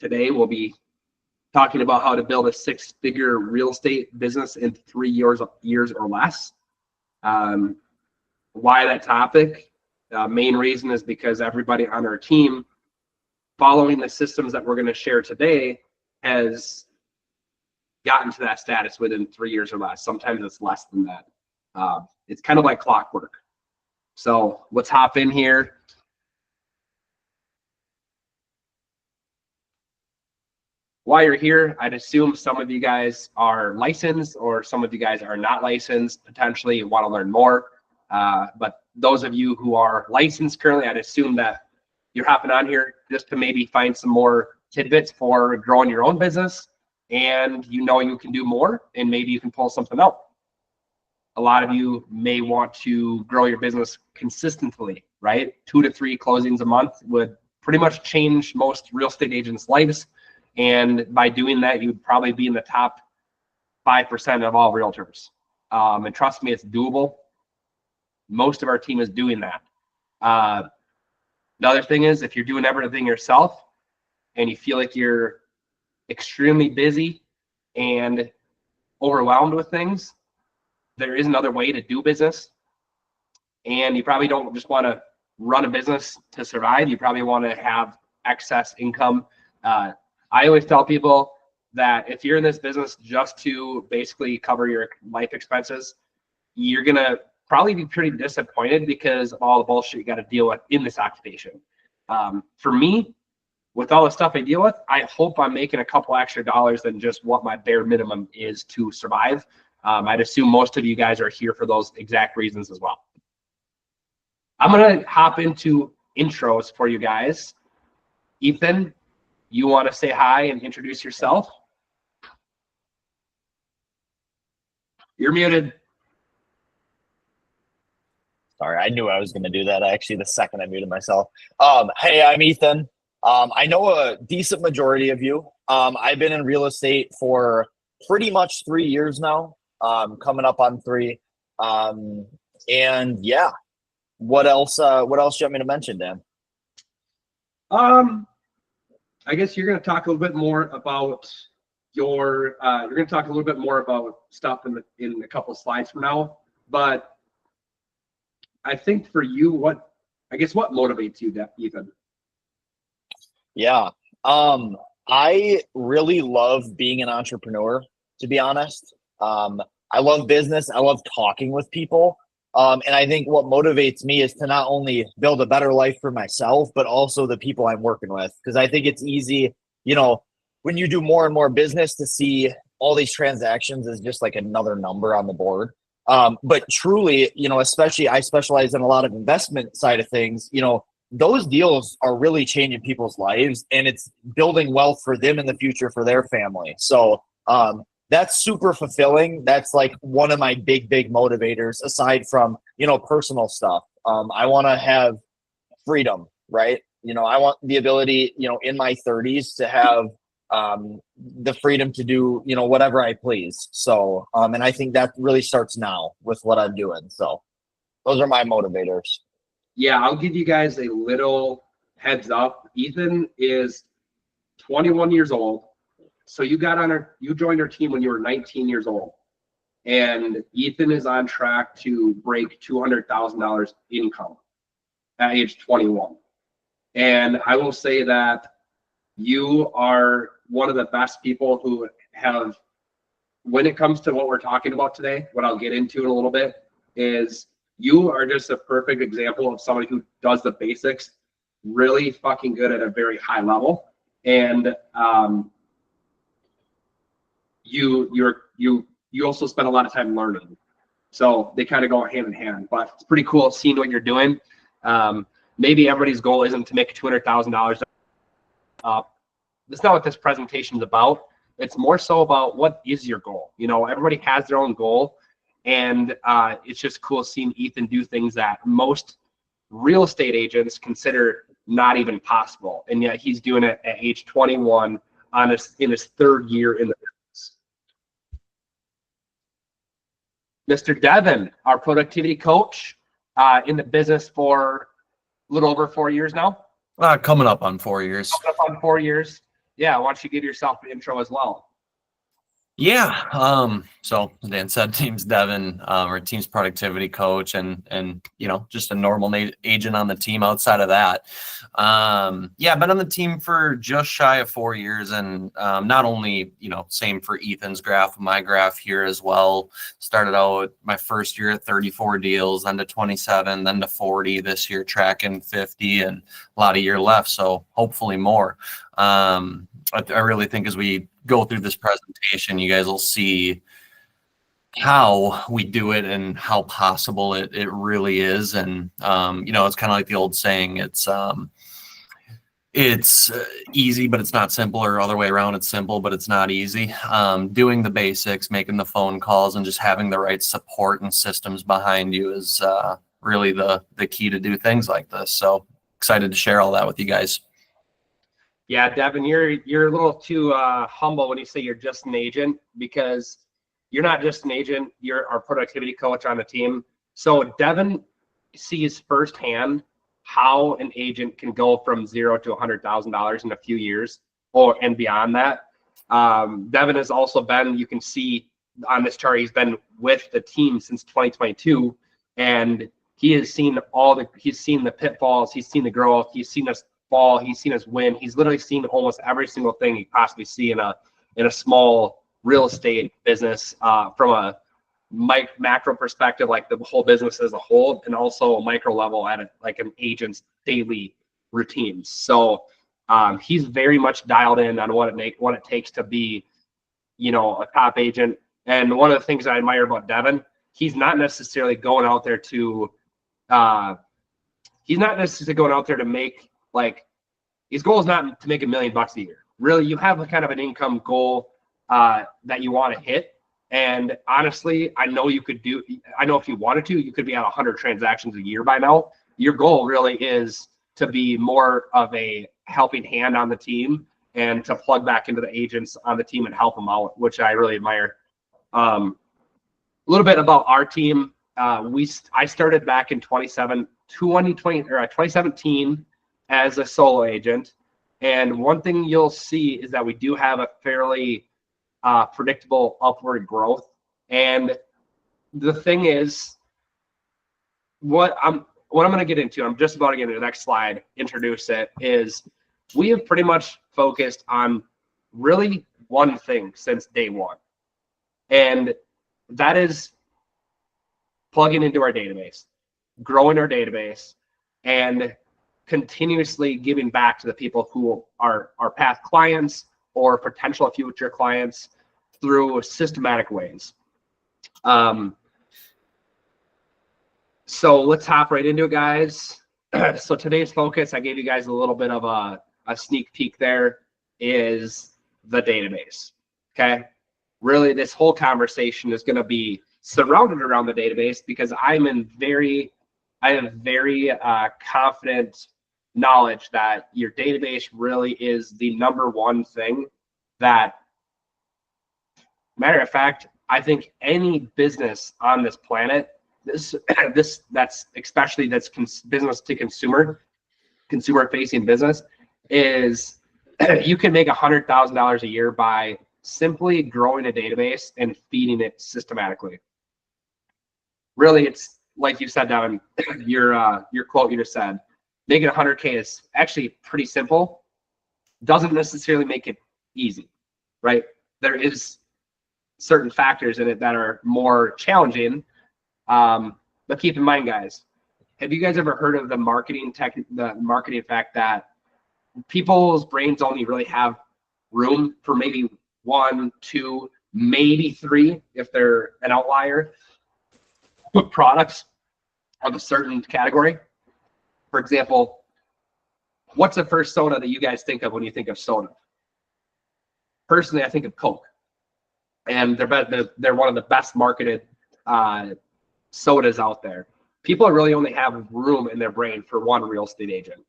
Today we'll be talking about how to build a six-figure real estate business in 3 years or less. Why that topic? Main reason is because everybody on our team, following the systems that we're going to share today, has gotten to that status within 3 years or less. Sometimes it's less than that. It's kind of like clockwork. So let's hop in here. While you're here, I'd assume some of you guys are licensed or some of you guys are not licensed, potentially want to learn more. But those of you who are licensed currently, I'd assume that you're hopping on here just to maybe find some more tidbits for growing your own business, and you can do more and maybe you can pull something out. A lot of you may want to grow your business consistently, right? 2 to 3 closings a month would pretty much change most real estate agents' lives. And by doing that, you'd probably be in the top 5% of all realtors. And trust me, it's doable. Most of our team is doing that. The other thing is, if you're doing everything yourself and you feel like you're extremely busy and overwhelmed with things, there is another way to do business. And you probably don't just want to run a business to survive. You probably want to have excess income. I always tell people that if you're in this business just to basically cover your life expenses, you're going to probably be pretty disappointed because of all the bullshit you got to deal with in this occupation. For me, with all the stuff I deal with, I hope I'm making a couple extra dollars than just what my bare minimum is to survive. I'd assume most of you guys are here for those exact reasons as well. I'm going to hop into intros for you guys. Ethan, you want to say hi and introduce yourself? You're muted. Sorry, I knew I was going to do that. Actually, the second I muted myself. Hey, I'm Ethan. I know a decent majority of you. I've been in real estate for pretty much 3 years now, coming up on 3. And yeah, what else do you want me to mention, Dan? I guess you're going to talk a little bit more about you're going to talk a little bit more about stuff in a couple of slides from now. But I think for you, what motivates you, Ethan? Yeah. I really love being an entrepreneur, to be honest. I love business. I love talking with people. And I think what motivates me is to not only build a better life for myself, but also the people I'm working with. Because I think it's easy, when you do more and more business, to see all these transactions as just like another number on the board. But truly, especially I specialize in a lot of investment side of things, those deals are really changing people's lives, and it's building wealth for them in the future for their family. So, that's super fulfilling. That's like one of my big motivators aside from, personal stuff. I want to have freedom, right? I want the ability, in my 30s to have the freedom to do, whatever I please. So, and I think that really starts now with what I'm doing. So those are my motivators. Yeah, I'll give you guys a little heads up. Ethan is 21 years old. So you joined our team when you were 19 years old, and Ethan is on track to break $200,000 income at age 21. And I will say that you are one of the best people who have, when it comes to what we're talking about today, what I'll get into in a little bit, is you are just a perfect example of somebody who does the basics really fucking good at a very high level. And you also spend a lot of time learning, so they kind of go hand in hand. But it's pretty cool seeing what you're doing. Maybe everybody's goal isn't to make $200,000. That's not what this presentation is about. It's more so about what is your goal. Everybody has their own goal, and it's just cool seeing Ethan do things that most real estate agents consider not even possible, and yet he's doing it at age 21 in his 3rd year in the business. Mr. Devin, our productivity coach, in the business for a little over 4 years now. Coming up on 4 years. Coming up on 4 years. yeah, why don't you give yourself an intro as well? Yeah. So as Dan said, team's Devin, our team's productivity coach, and just a normal agent on the team outside of that. Yeah, been on the team for just shy of 4 years, and not only same for Ethan's graph, my graph here as well. Started out my first year at 34 deals, then to 27, then to 40 this year, tracking 50, and a lot of year left, so hopefully more. I really think as we go through this presentation, you guys will see how we do it and how possible it really is. And, it's kind of like the old saying, it's easy, but it's not simple, or other way around. It's simple, but it's not easy. Doing the basics, making the phone calls, and just having the right support and systems behind you is really the key to do things like this. So excited to share all that with you guys. Yeah, Devin, you're a little too humble when you say you're just an agent, because you're not just an agent. You're our productivity coach on the team. So Devin sees firsthand how an agent can go from zero to $100,000 in a few years, and beyond that. Devin has also been, you can see on this chart, he's been with the team since 2022, and he has seen he's seen the pitfalls, he's seen the growth, he's seen us fall, he's seen us win. He's literally seen almost every single thing you possibly see in a small real estate business, from a macro perspective, like the whole business as a whole, and also a micro level at like an agent's daily routines. So he's very much dialed in on what it takes to be, a top agent. And one of the things I admire about Devin, he's not necessarily going out there to make, like, his goal is not to make $1 million a year. Really, you have a kind of an income goal that you want to hit. And honestly, I know if you wanted to, you could be at 100 transactions a year by now. Your goal really is to be more of a helping hand on the team and to plug back into the agents on the team and help them out, which I really admire. A little bit about our team. I started back in 2017 as a solo agent. And one thing you'll see is that we do have a fairly predictable upward growth. And the thing is, what I'm going to get into, I'm just about to get into the next slide, introduce it, is we have pretty much focused on really one thing since day one. And that is plugging into our database, growing our database, and continuously giving back to the people who are our past clients or potential future clients through systematic ways. So let's hop right into it, guys. So today's focus, I gave you guys a little bit of a sneak peek there, is the database. Okay. Really, this whole conversation is going to be surrounded around the database, because I have very confident knowledge that your database really is the number one thing that, matter of fact, I think any business on this planet, business to consumer facing business, is you can make $100,000 a year by simply growing a database and feeding it systematically. Really, it's like you said, Devin, your quote you just said, making 100K is actually pretty simple. Doesn't necessarily make it easy, right? There is certain factors in it that are more challenging. But keep in mind, guys, have you guys ever heard of the marketing fact that people's brains only really have room for maybe 1, 2, maybe 3, if they're an outlier, products of a certain category? For example, what's the first soda that you guys think of when you think of soda? Personally, I think of Coke. And they're one of the best marketed sodas out there. People really only have room in their brain for one real estate agent.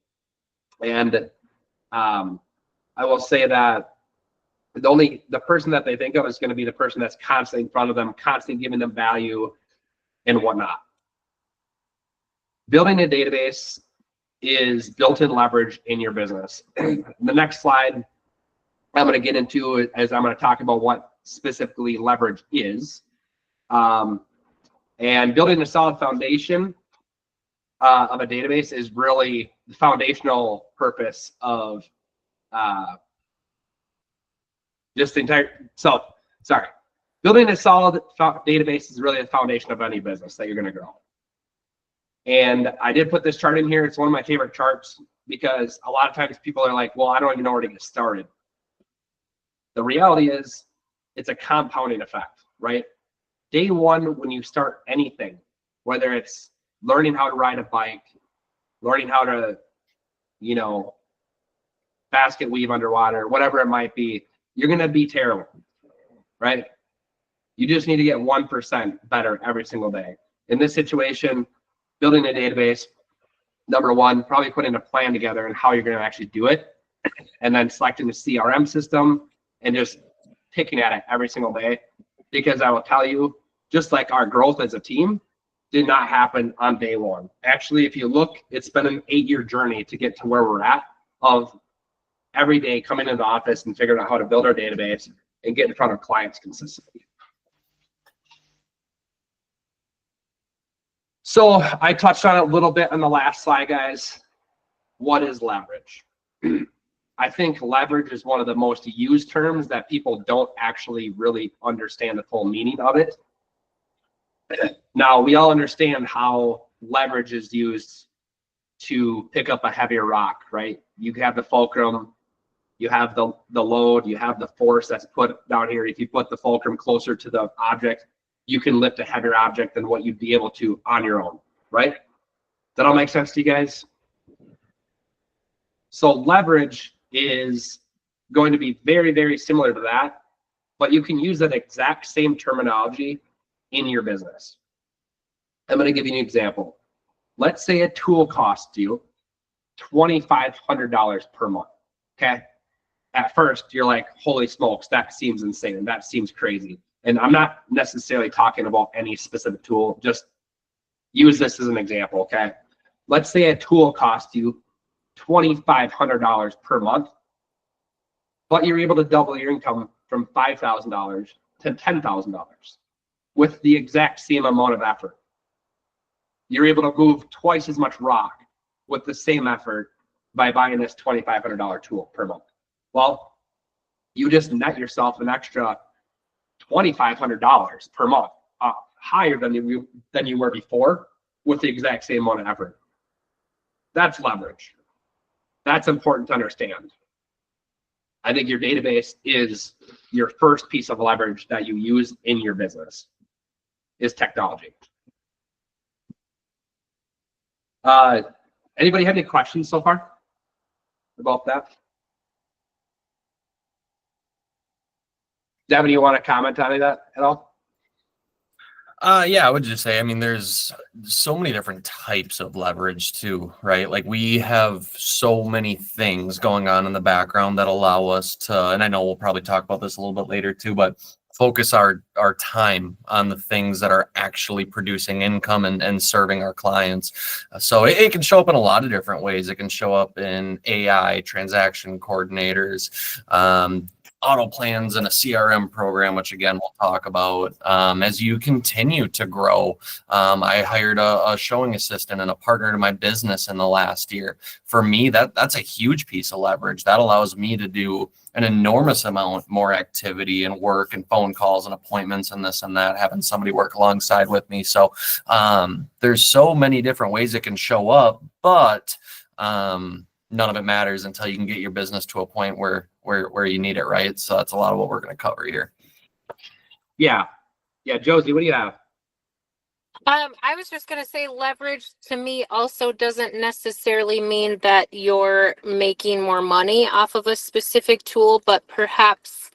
And I will say that the person that they think of is going to be the person that's constantly in front of them, constantly giving them value and whatnot. Building a database is built-in leverage in your business. The next slide I'm going to get into as I'm going to talk about what specifically leverage is. And building a solid foundation of a database is really the foundational purpose of just the entire. So, sorry. Building a solid database is really the foundation of any business that you're going to grow. And I did put this chart in here. It's one of my favorite charts because a lot of times people are like, well, I don't even know where to get started. The reality is it's a compounding effect, right? Day one, when you start anything, whether it's learning how to ride a bike, learning how to, you know, basket weave underwater, whatever it might be, you're going to be terrible, right? You just need to get 1% better every single day. In this situation, building a database, number one, probably putting a plan together and how you're going to actually do it, and then selecting the CRM system and just picking at it every single day. Because I will tell you, just like our growth as a team did not happen on day one. Actually, if you look, it's been an 8-year journey to get to where we're at, of every day coming into the office and figuring out how to build our database and get in front of clients consistently. So I touched on it a little bit on the last slide, guys. What is leverage? I think leverage is one of the most used terms that people don't actually really understand the full meaning of it. Now, we all understand how leverage is used to pick up a heavier rock, right? You have the fulcrum, you have the load, you have the force that's put down here. If you put the fulcrum closer to the object, you can lift a heavier object than what you'd be able to on your own, right? That all make sense to you guys? So leverage is going to be very, very similar to that, but you can use that exact same terminology in your business. I'm going to give you an example. Let's say a tool costs you $2,500 per month, okay? At first, you're like, holy smokes, that seems insane. That seems crazy. And I'm not necessarily talking about any specific tool. Just use this as an example, okay? Let's say a tool costs you $2,500 per month, but you're able to double your income from $5,000 to $10,000 with the exact same amount of effort. You're able to move twice as much rock with the same effort by buying this $2,500 tool per month. Well, you just net yourself an extra $2,500 per month, higher than you were before, with the exact same amount of effort. That's leverage. That's important to understand. I think your database is your first piece of leverage that you use in your business, is technology. Anybody have any questions so far about that? Devin, you want to comment on any of that at all? Yeah, I would just say, I mean, there's so many different types of leverage too, right? Like we have so many things going on in the background that allow us to, and I know we'll probably talk about this a little bit later too, but focus our time on the things that are actually producing income and serving our clients. So it can show up in a lot of different ways. It can show up in AI, transaction coordinators, auto plans and a CRM program, which again, we'll talk about. As you continue to grow, I hired a showing assistant and a partner to my business in the last year. For me, that's a huge piece of leverage. That allows me to do an enormous amount more activity and work and phone calls and appointments and this and that, having somebody work alongside with me. So there's so many different ways it can show up, but none of it matters until you can get your business to a point where you need it, right? So that's a lot of what we're going to cover here. Yeah. Josie, what do you have? I was just going to say leverage to me also doesn't necessarily mean that you're making more money off of a specific tool, but perhaps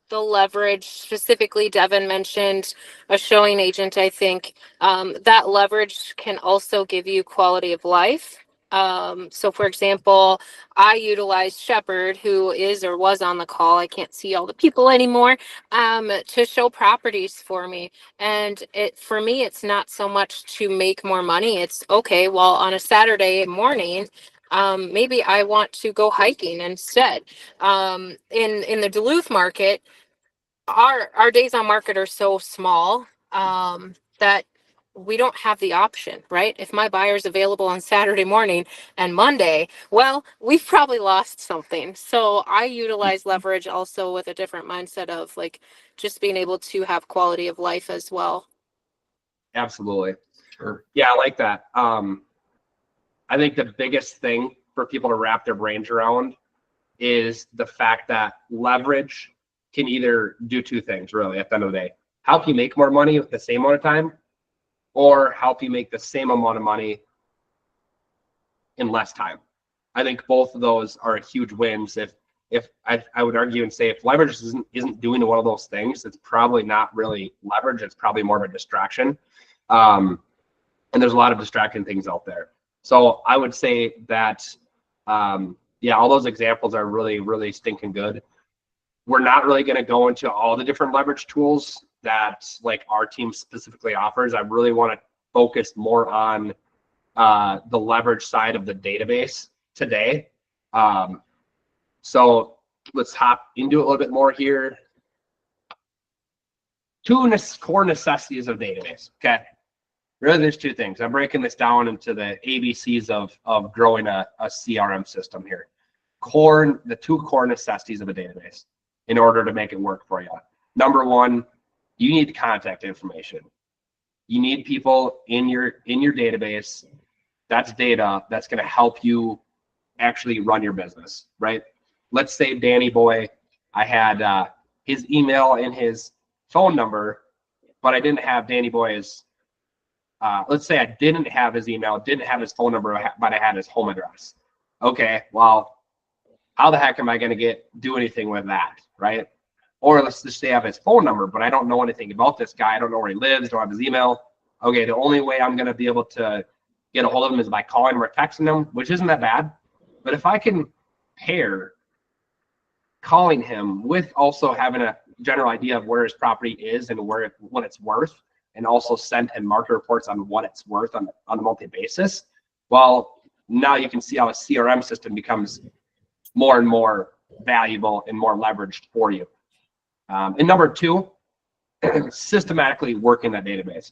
the leverage, specifically Devin mentioned a showing agent, I think that leverage can also give you quality of life. So for example, I utilized Shepard, who is or was on the call, I can't see all the people anymore, to show properties for me. And for me, it's not so much to make more money. It's okay, well, on a Saturday morning, Maybe I want to go hiking instead. In the Duluth market, our days on market are so small that we don't have the option, right? If my buyer's available on Saturday morning and Monday, well, we've probably lost something. So I utilize leverage also with a different mindset of like just being able to have quality of life as well. Absolutely. Sure. Yeah, I like that. I think the biggest thing for people to wrap their brains around is the fact that leverage can either do two things really at the end of the day: help you make more money with the same amount of time, or help you make the same amount of money in less time. I think both of those are huge wins. If I would argue and say if leverage isn't doing one of those things, it's probably not really leverage. It's probably more of a distraction. And there's a lot of distracting things out there. So I would say that, yeah, all those examples are really, really stinking good. We're not really going to go into all the different leverage tools that like our team specifically offers. I really want to focus more on the leverage side of the database today. So let's hop into it a little bit more here. Two core necessities of database. Okay. Really, there's two things. I'm breaking this down into the ABCs of growing a CRM system here. The two core necessities of a database in order to make it work for you. Number one, you need contact information. You need people in your database. That's data that's going to help you actually run your business, right? Let's say Danny Boy, I had his email and his phone number, but I didn't have Danny Boy's. Let's say I didn't have his email, didn't have his phone number, but I had his home address. Okay, well, how the heck am I going to do anything with that, right? Or let's just say I have his phone number, but I don't know anything about this guy. I don't know where he lives, don't have his email. Okay, the only way I'm going to be able to get a hold of him is by calling him or texting him, which isn't that bad. But if I can pair calling him with also having a general idea of where his property is and what it's worth, and also send him market reports on what it's worth on a monthly basis, well, now you can see how a CRM system becomes more and more valuable and more leveraged for you. And number two, systematically work in that database.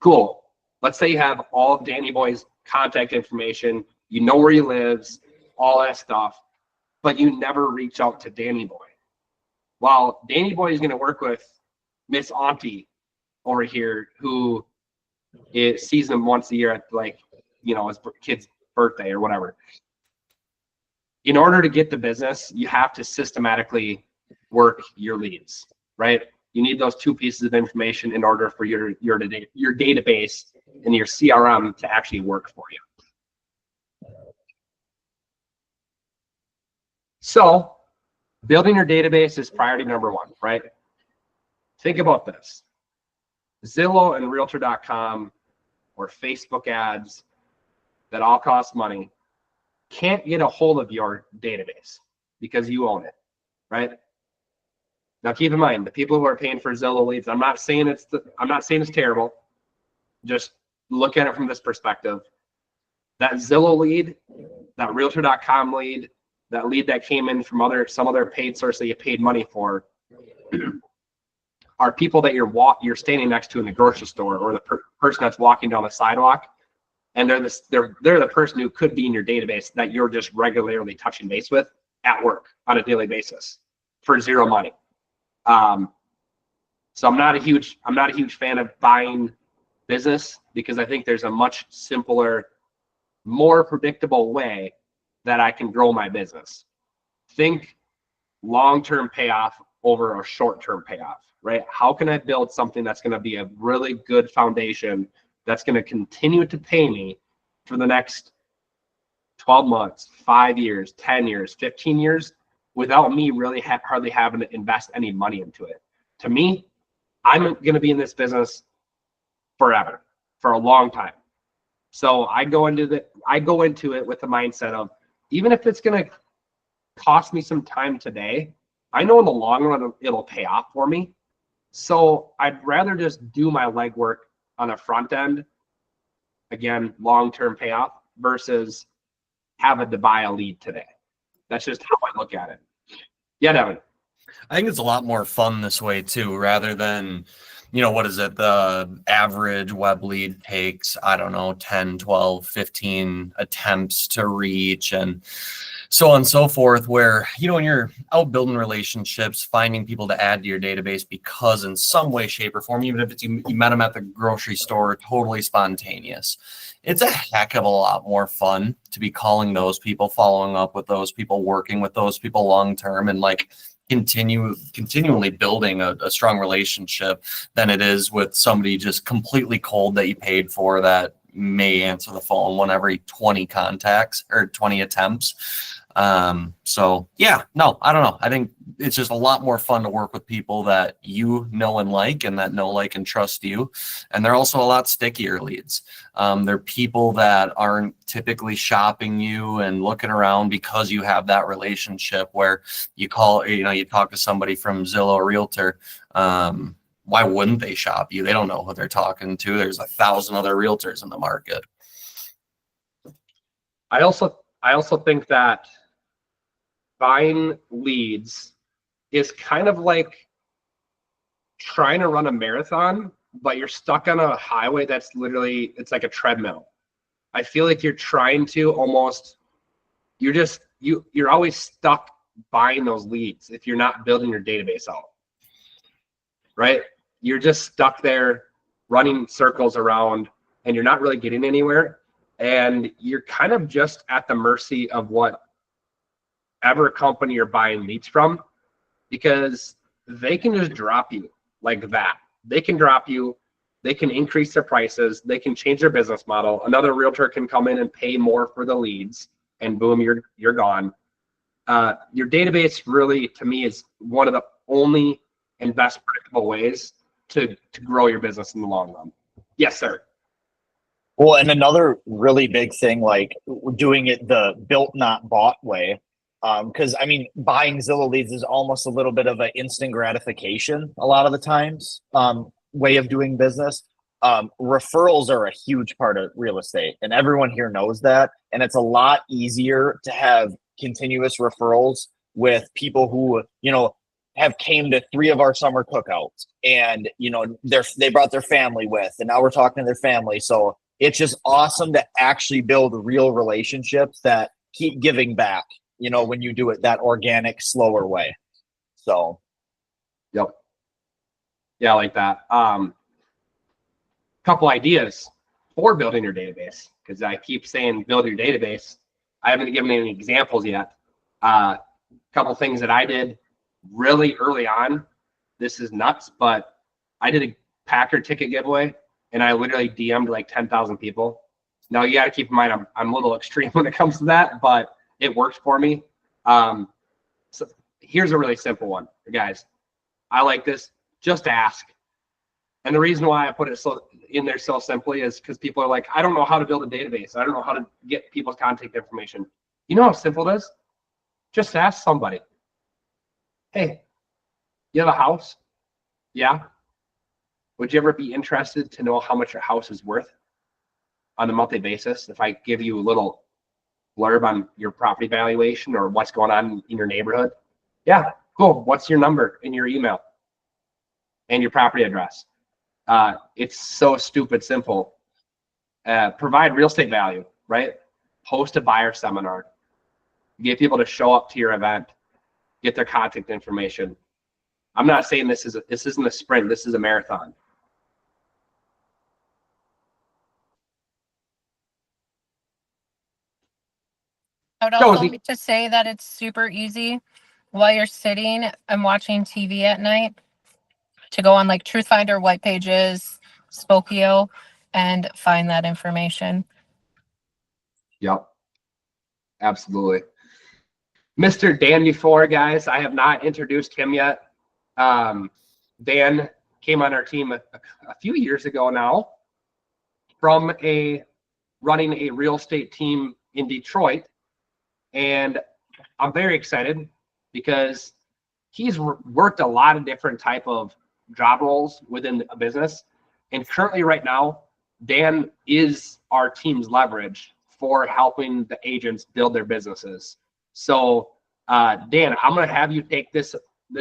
Cool. Let's say you have all of Danny Boy's contact information, you know where he lives, all that stuff, but you never reach out to Danny Boy. Well, Danny Boy is going to work with Miss Auntie over here who sees him once a year at his kid's birthday or whatever. In order to get the business, you have to systematically work your leads, right? You need those two pieces of information in order for your database and your CRM to actually work for you. So building your database is priority number one, right? Think about this. Zillow and Realtor.com or Facebook ads that all cost money can't get a hold of your database because you own it, right? Now keep in mind, the people who are paying for Zillow leads, I'm not saying it's terrible. Just look at it from this perspective. That Zillow lead, that Realtor.com lead, that lead that came in from some other paid source that you paid money for, are people that you're standing next to in the grocery store, or the person that's walking down the sidewalk, and they're the person who could be in your database that you're just regularly touching base with at work on a daily basis for zero money. So I'm not a huge fan of buying business because I think there's a much simpler, more predictable way that I can grow my business. Think long-term payoff over a short-term payoff, right? How can I build something that's going to be a really good foundation that's going to continue to pay me for the next 12 months, 5 years, 10 years, 15 years, without me really hardly having to invest any money into it? To me, I'm going to be in this business forever, for a long time. So I go into it with the mindset of, even if it's going to cost me some time today, I know in the long run it'll pay off for me. So I'd rather just do my legwork on the front end, again, long-term payoff, versus have to buy a lead today. That's just how I look at it. Yeah, Devin. I think it's a lot more fun this way too, rather than, what is it? The average web lead takes, I don't know, 10, 12, 15 attempts to reach and so on and so forth, where, when you're out building relationships, finding people to add to your database because in some way, shape, or form, even if it's you met them at the grocery store, totally spontaneous. It's a heck of a lot more fun to be calling those people, following up with those people, working with those people long term, and like continually building a strong relationship than it is with somebody just completely cold that you paid for that may answer the phone one every 20 contacts or 20 attempts. So yeah, no, I don't know. I think it's just a lot more fun to work with people that you know and like, and that know, like, and trust you. And they're also a lot stickier leads. They're people that aren't typically shopping you and looking around because you have that relationship where you call, you talk to somebody from Zillow or Realtor. Why wouldn't they shop you? They don't know who they're talking to. There's 1,000 other realtors in the market. I also think that buying leads is kind of like trying to run a marathon, but you're stuck on a highway that's literally, it's like a treadmill. I feel like you're trying to you're always stuck buying those leads if you're not building your database out, right? You're just stuck there running circles around and you're not really getting anywhere. And you're kind of just at the mercy of whatever company you're buying leads from, because they can just drop you like that. They can drop you. They can increase their prices. They can change their business model. Another realtor can come in and pay more for the leads, and boom, you're gone. Your database really, to me, is one of the only and best predictable ways to grow your business in the long run. Yes, sir. Well, and another really big thing, like doing it the built not bought way, because buying Zillow leads is almost a little bit of an instant gratification a lot of the times way of doing business. Referrals are a huge part of real estate, and everyone here knows that. And it's a lot easier to have continuous referrals with people who have came to 3 of our summer cookouts, and they brought their family with, and now we're talking to their family. So it's just awesome to actually build real relationships that keep giving back, when you do it that organic, slower way. So. Yep. Yeah, I like that. Couple ideas for building your database, because I keep saying build your database. I haven't given any examples yet. Couple things that I did really early on. This is nuts, but I did a Packer ticket giveaway, and I literally DM'd like 10,000 people. Now you got to keep in mind I'm a little extreme when it comes to that, but it works for me. So here's a really simple one, guys. I like this. Just ask. And the reason why I put it in there so simply is because people are like, I don't know how to build a database. I don't know how to get people's contact information. You know how simple it is? Just ask somebody. Hey, you have a house? Yeah. Would you ever be interested to know how much your house is worth on a monthly basis? If I give you a little blurb on your property valuation or what's going on in your neighborhood? Yeah, cool. What's your number and your email and your property address? It's so stupid simple. Provide real estate value, right? Host a buyer seminar. Get people to show up to your event. Get their contact information. I'm not saying this isn't a sprint. This is a marathon. I would also like to say that it's super easy while you're sitting and watching TV at night to go on like Truth Finder, White Pages, Spokio, and find that information. Yep. Absolutely. Mr. Dan before, guys, I have not introduced him yet. Dan came on our team a few years ago now from running a real estate team in Detroit. And I'm very excited because he's worked a lot of different type of job roles within a business. And currently right now, Dan is our team's leverage for helping the agents build their businesses. So Dan, I'm going to have you take this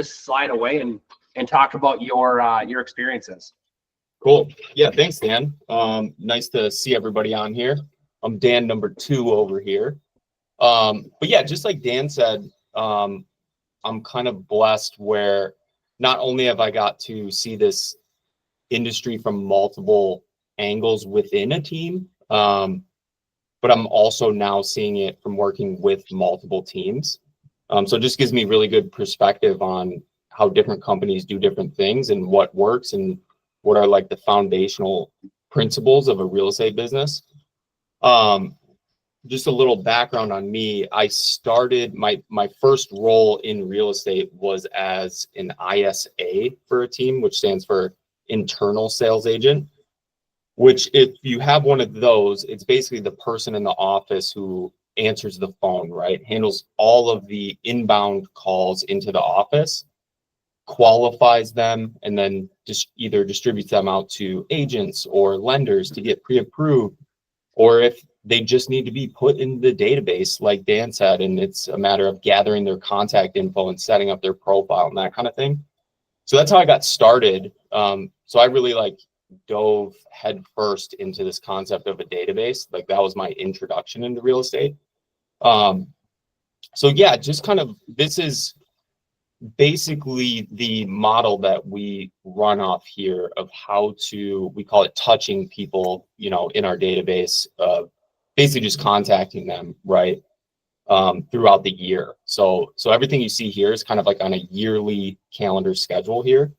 slide away and talk about your experiences. Cool. Yeah, thanks, Dan. Nice to see everybody on here. I'm Dan number 2 over here. But yeah, just like Dan said, I'm kind of blessed where not only have I got to see this industry from multiple angles within a team, but I'm also now seeing it from working with multiple teams. So it just gives me really good perspective on how different companies do different things and what works and what are like the foundational principles of a real estate business. Just a little background on me. I started my first role in real estate was as an ISA for a team, which stands for internal sales agent, which if you have one of those, it's basically the person in the office who answers the phone, right? Handles all of the inbound calls into the office, qualifies them, and then just either distributes them out to agents or lenders to get pre-approved, or if they just need to be put in the database, like Dan said, and it's a matter of gathering their contact info and setting up their profile and that kind of thing. So that's how I got started. So I really dove head first into this concept of a database. Like that was my introduction into real estate. So yeah, just kind of, this is basically the model that we run off here of how to, we call it touching people, in our database, basically just contacting them, right, throughout the year. So everything you see here is kind of like on a yearly calendar schedule here.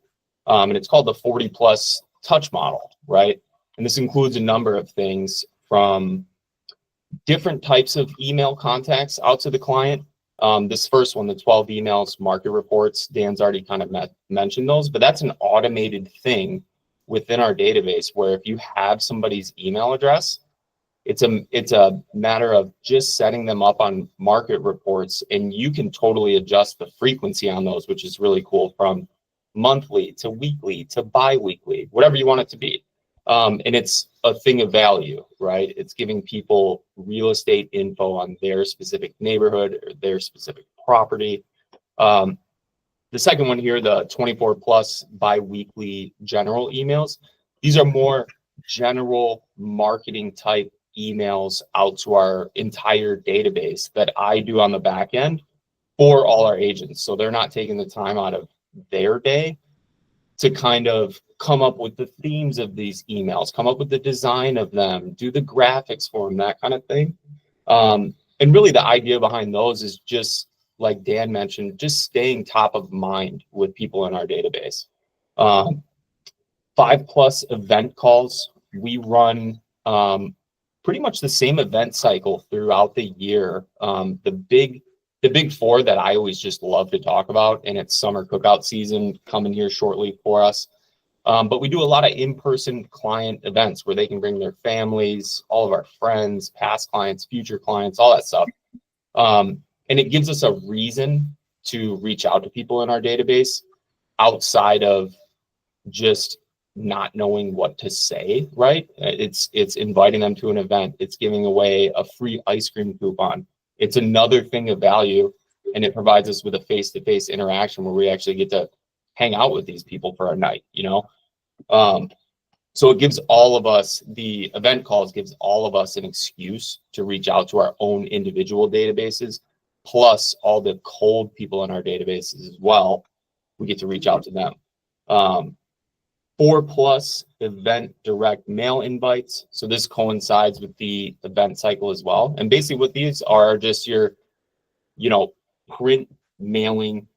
And it's called the 40+ touch model, right? And this includes a number of things from different types of email contacts out to the client. This first one, the 12 emails, market reports, Dan's already kind of mentioned those, but that's an automated thing within our database where if you have somebody's email address, it's a matter of just setting them up on market reports, and you can totally adjust the frequency on those, which is really cool, from monthly to weekly to bi-weekly, whatever you want it to be. And it's a thing of value, right? It's giving people real estate info on their specific neighborhood or their specific property. The second one here, the 24+ bi-weekly general emails. These are more general marketing type emails out to our entire database that I do on the back end for all our agents. So they're not taking the time out of their day to kind of come up with the themes of these emails, come up with the design of them, do the graphics for them, that kind of thing. And really the idea behind those is just, like Dan mentioned, just staying top of mind with people in our database. 5+ event calls. We run pretty much the same event cycle throughout the year. The big four that I always just love to talk about, and it's summer cookout season coming here shortly for us. But we do a lot of in-person client events where they can bring their families, all of our friends, past clients, future clients, all that stuff. And it gives us a reason to reach out to people in our database outside of just not knowing what to say, right? It's inviting them to an event. It's giving away a free ice cream coupon. It's another thing of value, and it provides us with a face-to-face interaction where we actually get to hang out with these people for a night, So it gives all of us, the event calls gives all of us an excuse to reach out to our own individual databases, plus all the cold people in our databases as well. We get to reach out to them. 4+ event direct mail invites. So this coincides with the event cycle as well. And basically what these are just your, print mailing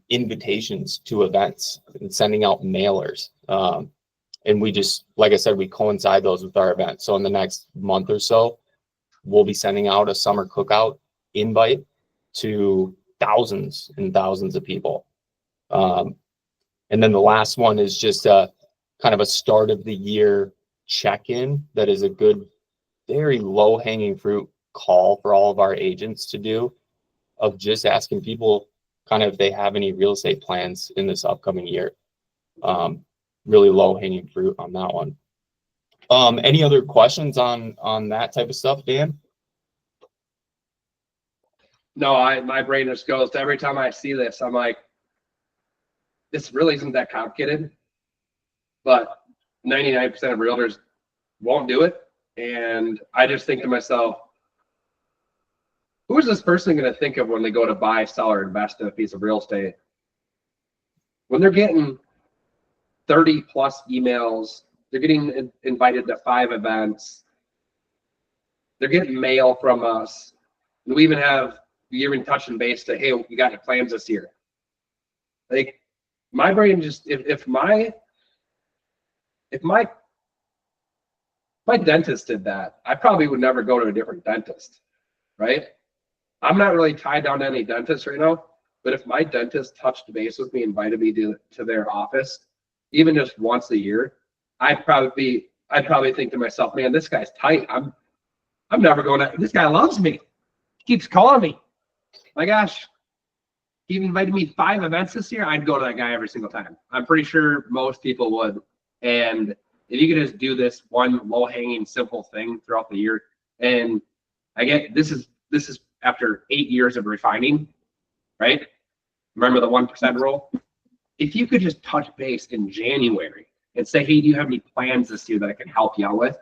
invitations to events and sending out mailers. And we just, like I said, we coincide those with our event. So in the next month or so, we'll be sending out a summer cookout invite to thousands and thousands of people. And then the last one is just a kind of a start of the year check-in that is a good, very low hanging fruit call for all of our agents to do, of just asking people kind of if they have any real estate plans in this upcoming year. Really low hanging fruit on that one. Any other questions on that type of stuff, Dan? No, my brain just goes to every time I see this, I'm like, this really isn't that complicated, but 99% of realtors won't do it. And I just think to myself, who is this person going to think of when they go to buy, sell, or invest in a piece of real estate? When they're getting 30 plus emails, they're getting invited to 5 events, they're getting mail from us. And we even touching base to, hey, you got any plans this year? Like, my brain just, if my dentist did that, I probably would never go to a different dentist, right? I'm not really tied down to any dentist right now, but if my dentist touched base with me, invited me to their office, even just once a year, I'd probably think to myself, man, this guy's tight. I'm never going to, this guy loves me. He keeps calling me. My gosh, he invited me 5 events this year. I'd go to that guy every single time. I'm pretty sure most people would. And if you could just do this one low-hanging, simple thing throughout the year, and I get this is after 8 years of refining, right? Remember the 1% rule? If you could just touch base in January and say, hey, do you have any plans this year that I can help you out with?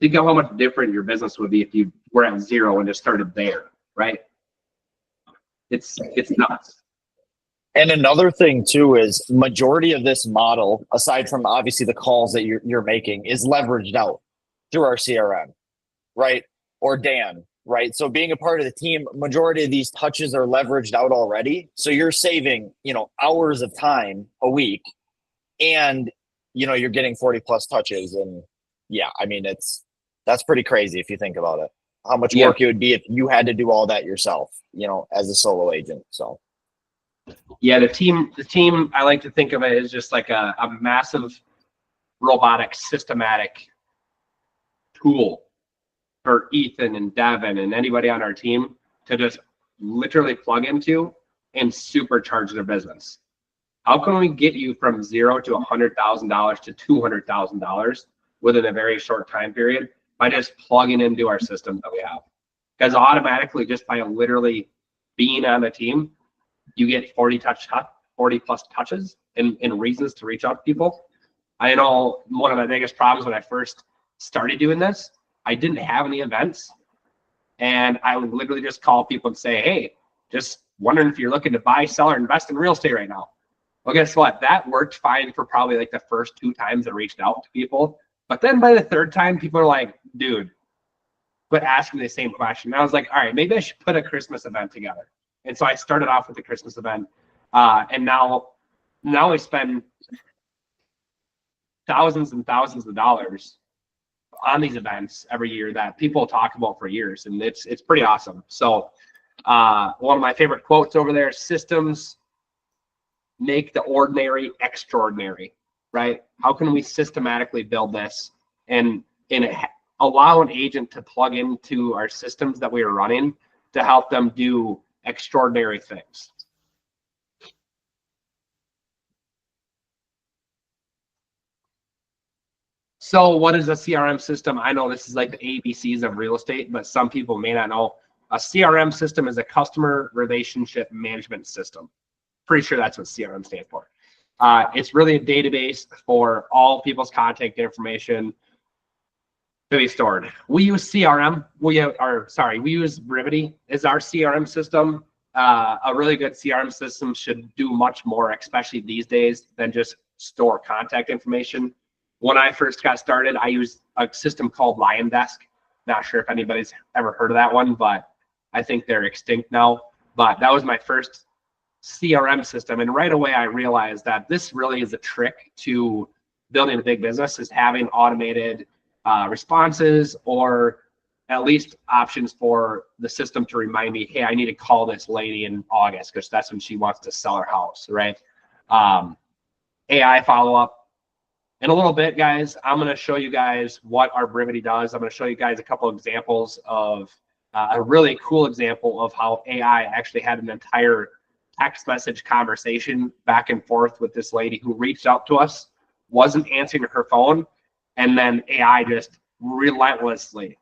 Think of how much different your business would be if you were at 0 and just started there, right? It's nuts. And another thing too is majority of this model, aside from obviously the calls that you're making, is leveraged out through our CRM, right? Or Dan, right? So being a part of the team, majority of these touches are leveraged out already. So you're saving, hours of time a week, and you're getting 40 plus touches. And yeah, I mean, that's pretty crazy if you think about it. How much work it would be if you had to do all that yourself, as a solo agent. So yeah, the team, I like to think of it as just like a massive robotic systematic tool for Ethan and Devin and anybody on our team to just literally plug into and supercharge their business. How can we get you from 0 to $100,000 to $200,000 within a very short time period by just plugging into our system that we have? Because automatically, just by literally being on the team, you get 40 plus touches and reasons to reach out to people. I know one of my biggest problems when I first started doing this, I didn't have any events, and I would literally just call people and say, hey, just wondering if you're looking to buy, sell, or invest in real estate right now. Well, guess what? That worked fine for probably like the first 2 times I reached out to people. But then by the 3rd time, people are like, dude, quit asking the same question. And I was like, all right, maybe I should put a Christmas event together. And so I started off with the Christmas event. And now I spend thousands and thousands of dollars on these events every year that people talk about for years. And it's pretty awesome. So one of my favorite quotes over there, systems make the ordinary extraordinary, right? How can we systematically build this and allow an agent to plug into our systems that we are running to help them do extraordinary things? So what is a CRM system? I know this is like the ABCs of real estate, but some people may not know. A CRM system is a customer relationship management system. Pretty sure that's what CRM stands for. It's really a database for all people's contact information to be stored. We use CRM. We use Realty as our CRM system. A really good CRM system should do much more, especially these days, than just store contact information. When I first got started, I used a system called Lion Desk. Not sure if anybody's ever heard of that one, but I think they're extinct now. But that was my first CRM system. And right away, I realized that this really is a trick to building a big business, is having automated responses, or at least options for the system to remind me, hey, I need to call this lady in August because that's when she wants to sell her house, right? AI follow-up. In a little bit, guys, I'm going to show you guys what our Brivity does. I'm going to show you guys a couple of examples of a really cool example of how AI actually had an entire text message conversation back and forth with this lady who reached out to us, wasn't answering her phone, And then AI just relentlessly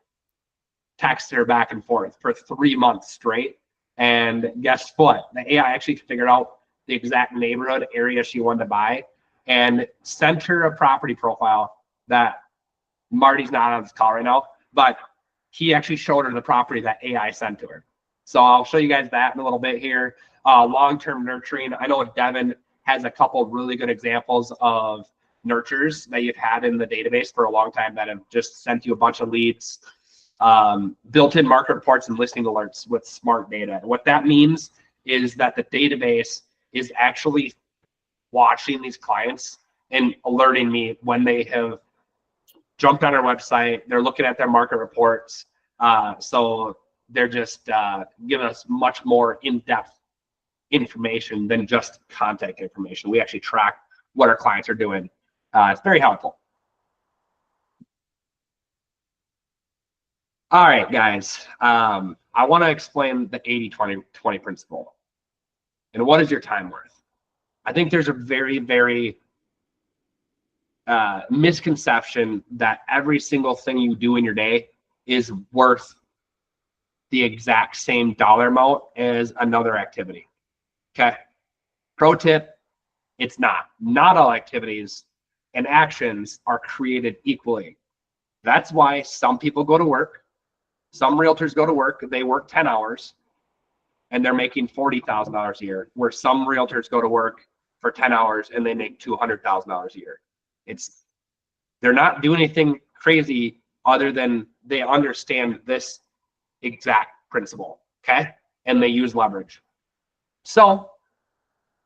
texts her back and forth for 3 months straight. And guess what? The AI actually figured out the exact neighborhood area she wanted to buy and sent her a property profile that Marty's not on this call right now, but he actually showed her the property that AI sent to her. So I'll show you guys that in a little bit here. Long-term nurturing. I know Devin has a couple really good examples of nurtures that you've had in the database for a long time that have just sent you a bunch of leads, built-in market reports and listing alerts with smart data. And what that means is that the database is actually watching these clients and alerting me when they have jumped on our website. They're looking at their market reports. So they're just giving us much more in-depth information than just contact information. We actually track what our clients are doing. It's very helpful. All right, guys. I want to explain the 80-20-20 principle. And what is your time worth? I think there's a very, very misconception that every single thing you do in your day is worth the exact same dollar amount as another activity. Okay. Pro tip, it's not. Not all activities and actions are created equally. That's why some people go to work. Some realtors go to work, they work 10 hours and they're making $40,000 a year, where some realtors go to work for 10 hours and they make $200,000 a year. They're not doing anything crazy other than they understand this exact principle, okay? And they use leverage. So,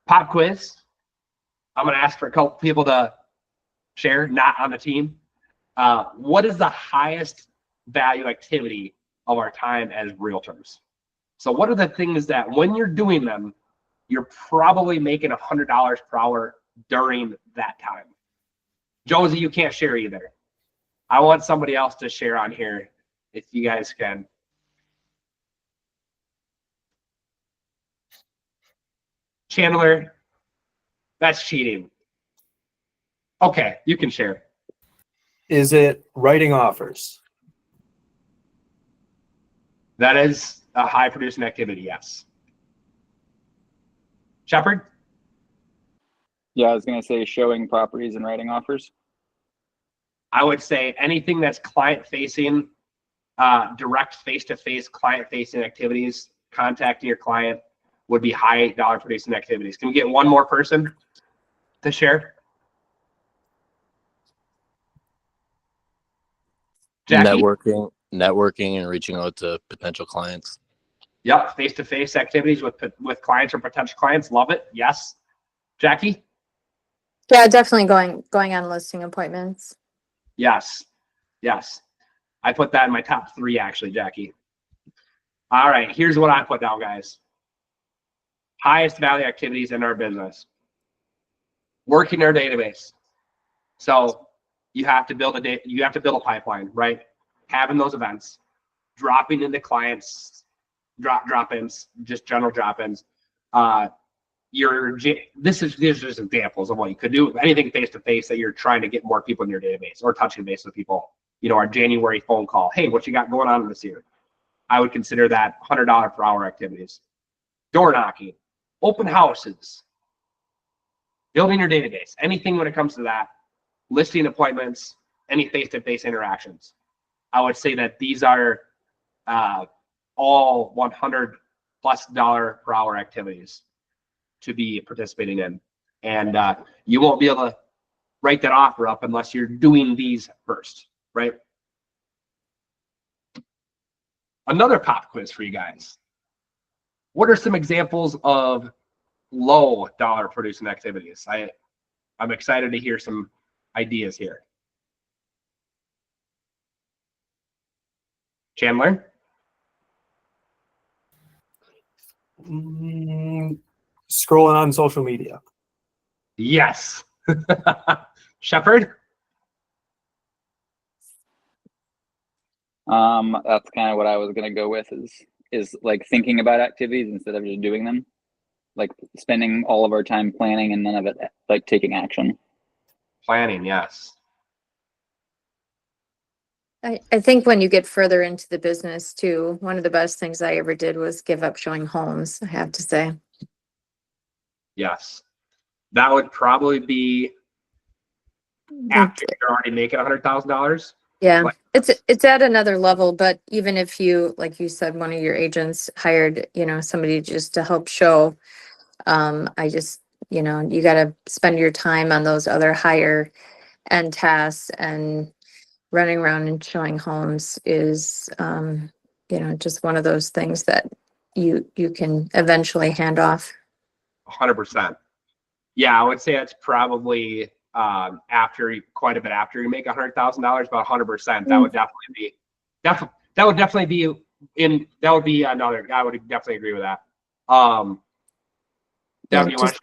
pop quiz. I'm gonna ask for a couple people to share, not on the team. What is the highest value activity of our time as realtors? So what are the things that when you're doing them, you're probably making $100 per hour during that time? Josie, you can't share either. I want somebody else to share on here if you guys can. Chandler, that's cheating. Okay, you can share. Is it writing offers? That is a high producing activity, yes. Shepard? Yeah, I was going to say showing properties and writing offers. I would say anything that's client facing, direct face-to-face client facing activities, contacting your client would be high dollar producing activities. Can we get one more person to share? Jackie? Networking and reaching out to potential clients. Yep, face-to-face activities with clients or potential clients. Love it. Yes. Jackie? Yeah, definitely going on listing appointments. Yes. Yes. I put that in my top 3 actually, Jackie. All right, here's what I put down, guys. Highest value activities in our business. Working our database. So you have to build a pipeline, right? Having those events, dropping into clients, drop-ins, just general drop-ins. These are just examples of what you could do. Anything face-to-face that you're trying to get more people in your database or touching base with people. You know, our January phone call. Hey, what you got going on this year? I would consider that $100 per hour activities. Door knocking, open houses, building your database, anything when it comes to that, listing appointments, any face-to-face interactions. I would say that these are all $100+ per hour activities to be participating in. And you won't be able to write that offer up unless you're doing these first, right? Another pop quiz for you guys. What are some examples of low dollar producing activities? I'm excited to hear some ideas here. Chandler? Scrolling on social media. Yes. Shepard? That's kind of what I was going to go with is like thinking about activities instead of just doing them. Like spending all of our time planning and none of it like taking action. Planning, yes. I think when you get further into the business too, one of the best things I ever did was give up showing homes, I have to say. Yes. That would probably be after It- you're already making $100,000. Yeah, Like, it's at another level, but even if you, like you said, one of your agents hired, somebody just to help show, I just, you gotta spend your time on those other higher end tasks, and running around and showing homes is, just one of those things that you can eventually hand off. 100%. Yeah, I would say it's probably quite a bit after you make $100,000, but 100%. That would definitely be that would definitely be that would be another. I would definitely agree with that. Yeah, Devin, you want to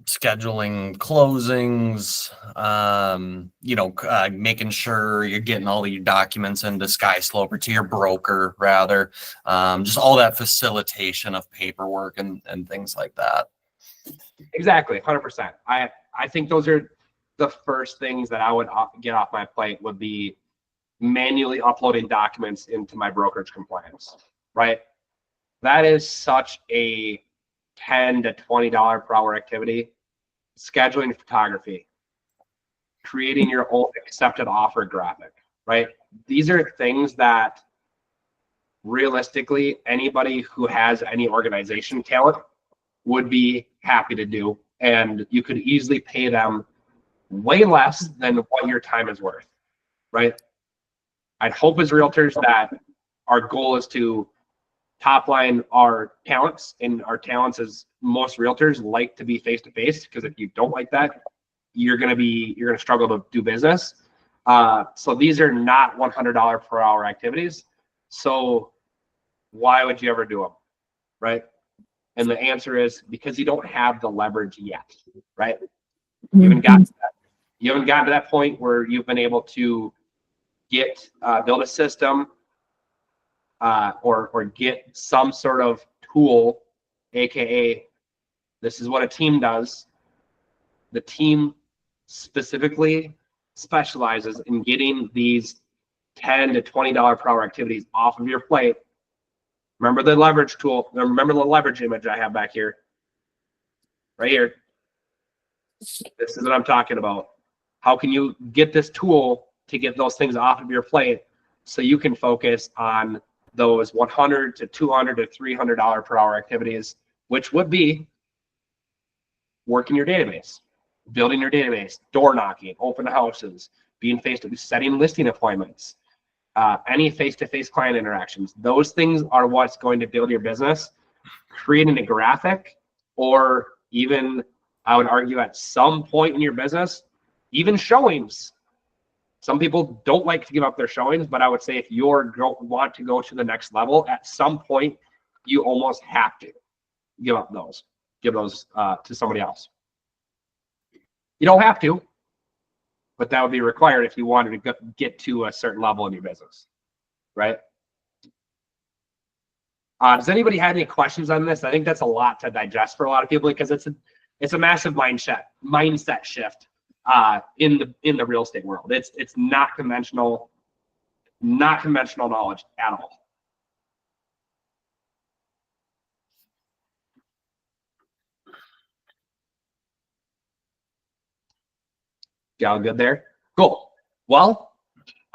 Scheduling closings, making sure you're getting all of your documents into Skyslope or to your broker rather, just all that facilitation of paperwork and things like that. Exactly, 100%. I think those are the first things that I would get off my plate would be manually uploading documents into my brokerage compliance, right? That is such a $10 to $20 per hour activity. Scheduling photography, creating your own accepted offer graphic, right? These are things that realistically anybody who has any organization talent would be happy to do. And you could easily pay them way less than what your time is worth, right? I'd hope as realtors that our goal is to top line our talents, and our talents as most realtors like to be face to face, because if you don't like that, you're gonna struggle to do business. So these are not $100 per hour activities. So why would you ever do them, right? And the answer is because you don't have the leverage yet, right? You haven't gotten to that point where you've been able to build a system, or get some sort of tool, aka this is what a team does. The team specifically specializes in getting these $10 to $20 per hour activities off of your plate. Remember the leverage tool. Remember the leverage image I have back here, right here. This is what I'm talking about. How can you get this tool to get those things off of your plate so you can focus on those $100 to $200 to $300 per hour activities, which would be working your database, building your database, door knocking, open houses, being setting listing appointments, any face-to-face client interactions. Those things are what's going to build your business. Creating a graphic, or even, I would argue, at some point in your business, even showings. Some people don't like to give up their showings, but I would say if you want to go to the next level, at some point, you almost have to give those to somebody else. You don't have to, but that would be required if you wanted to get to a certain level in your business, right? Does anybody have any questions on this? I think that's a lot to digest for a lot of people, because it's a massive mindset shift in the real estate world. It's not conventional knowledge at all. Y'all good there? Cool. Well,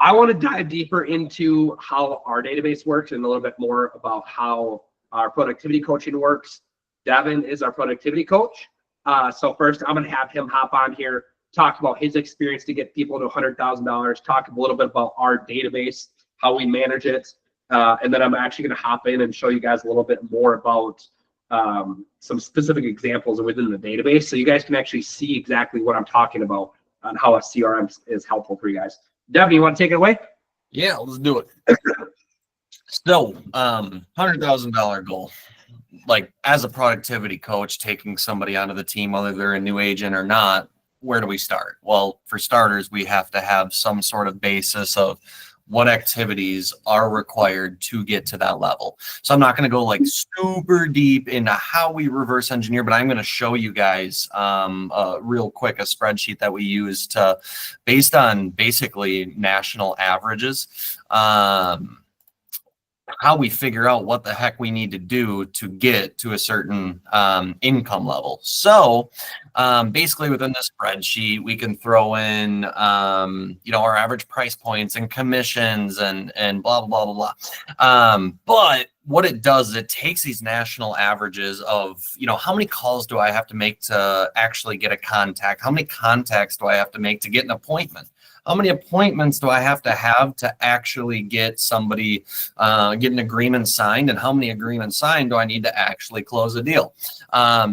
I want to dive deeper into how our database works and a little bit more about how our productivity coaching works. Devin is our productivity coach. So first, I'm going to have him hop on here, talk about his experience to get people to $100,000, talk a little bit about our database, how we manage it, and then I'm actually going to hop in and show you guys a little bit more about some specific examples within the database, so you guys can actually see exactly what I'm talking about on how a CRM is helpful for you guys. Devin, you want to take it away? Yeah, let's do it. So, $100,000 goal. Like, as a productivity coach, taking somebody onto the team, whether they're a new agent or not, where do we start? Well, for starters, we have to have some sort of basis of what activities are required to get to that level. So I'm not going to go like super deep into how we reverse engineer, but I'm going to show you guys real quick a spreadsheet that we use to, based on basically national averages, how we figure out what the heck we need to do to get to a certain income level. So basically within this spreadsheet, we can throw in, our average price points and commissions and blah, blah, blah, blah. But what it does is it takes these national averages of, how many calls do I have to make to actually get a contact? How many contacts do I have to make to get an appointment? How many appointments do I have to actually get somebody, get an agreement signed? And how many agreements signed do I need to actually close a deal?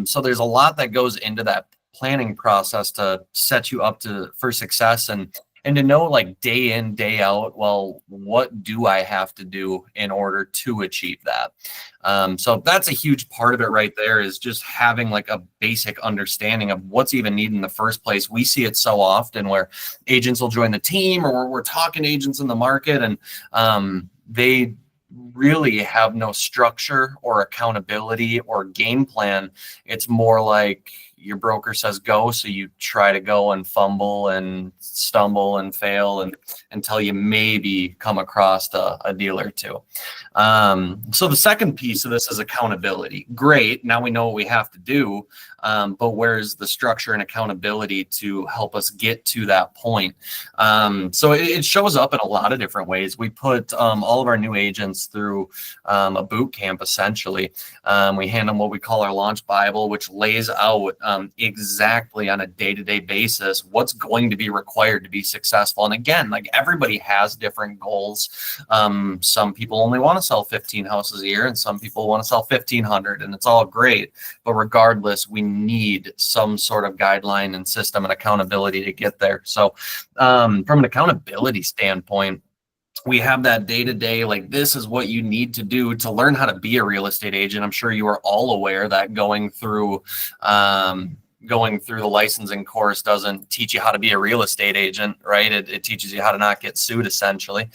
So there's a lot that goes into that planning process to set you up for success and to know like day in, day out, well, what do I have to do in order to achieve that? So that's a huge part of it right there, is just having like a basic understanding of what's even needed in the first place. We see it so often where agents will join the team, or we're talking to agents in the market, and they really have no structure or accountability or game plan. It's more like your broker says go, so you try to go and fumble and stumble and fail and until you maybe come across a deal or two. So the second piece of this is accountability. Great, now we know what we have to do, but where's the structure and accountability to help us get to that point? So it shows up in a lot of different ways. We put all of our new agents through a boot camp, essentially. We hand them what we call our launch Bible, which lays out exactly on a day-to-day basis what's going to be required to be successful. And again, like everybody has different goals. Some people only want to sell 15 houses a year, and some people want to sell 1,500, and it's all great. But regardless, we need some sort of guideline and system and accountability to get there. So from an accountability standpoint, we have that day-to-day, like this is what you need to do to learn how to be a real estate agent. I'm sure you are all aware that going through the licensing course doesn't teach you how to be a real estate agent, right? It teaches you how to not get sued, essentially.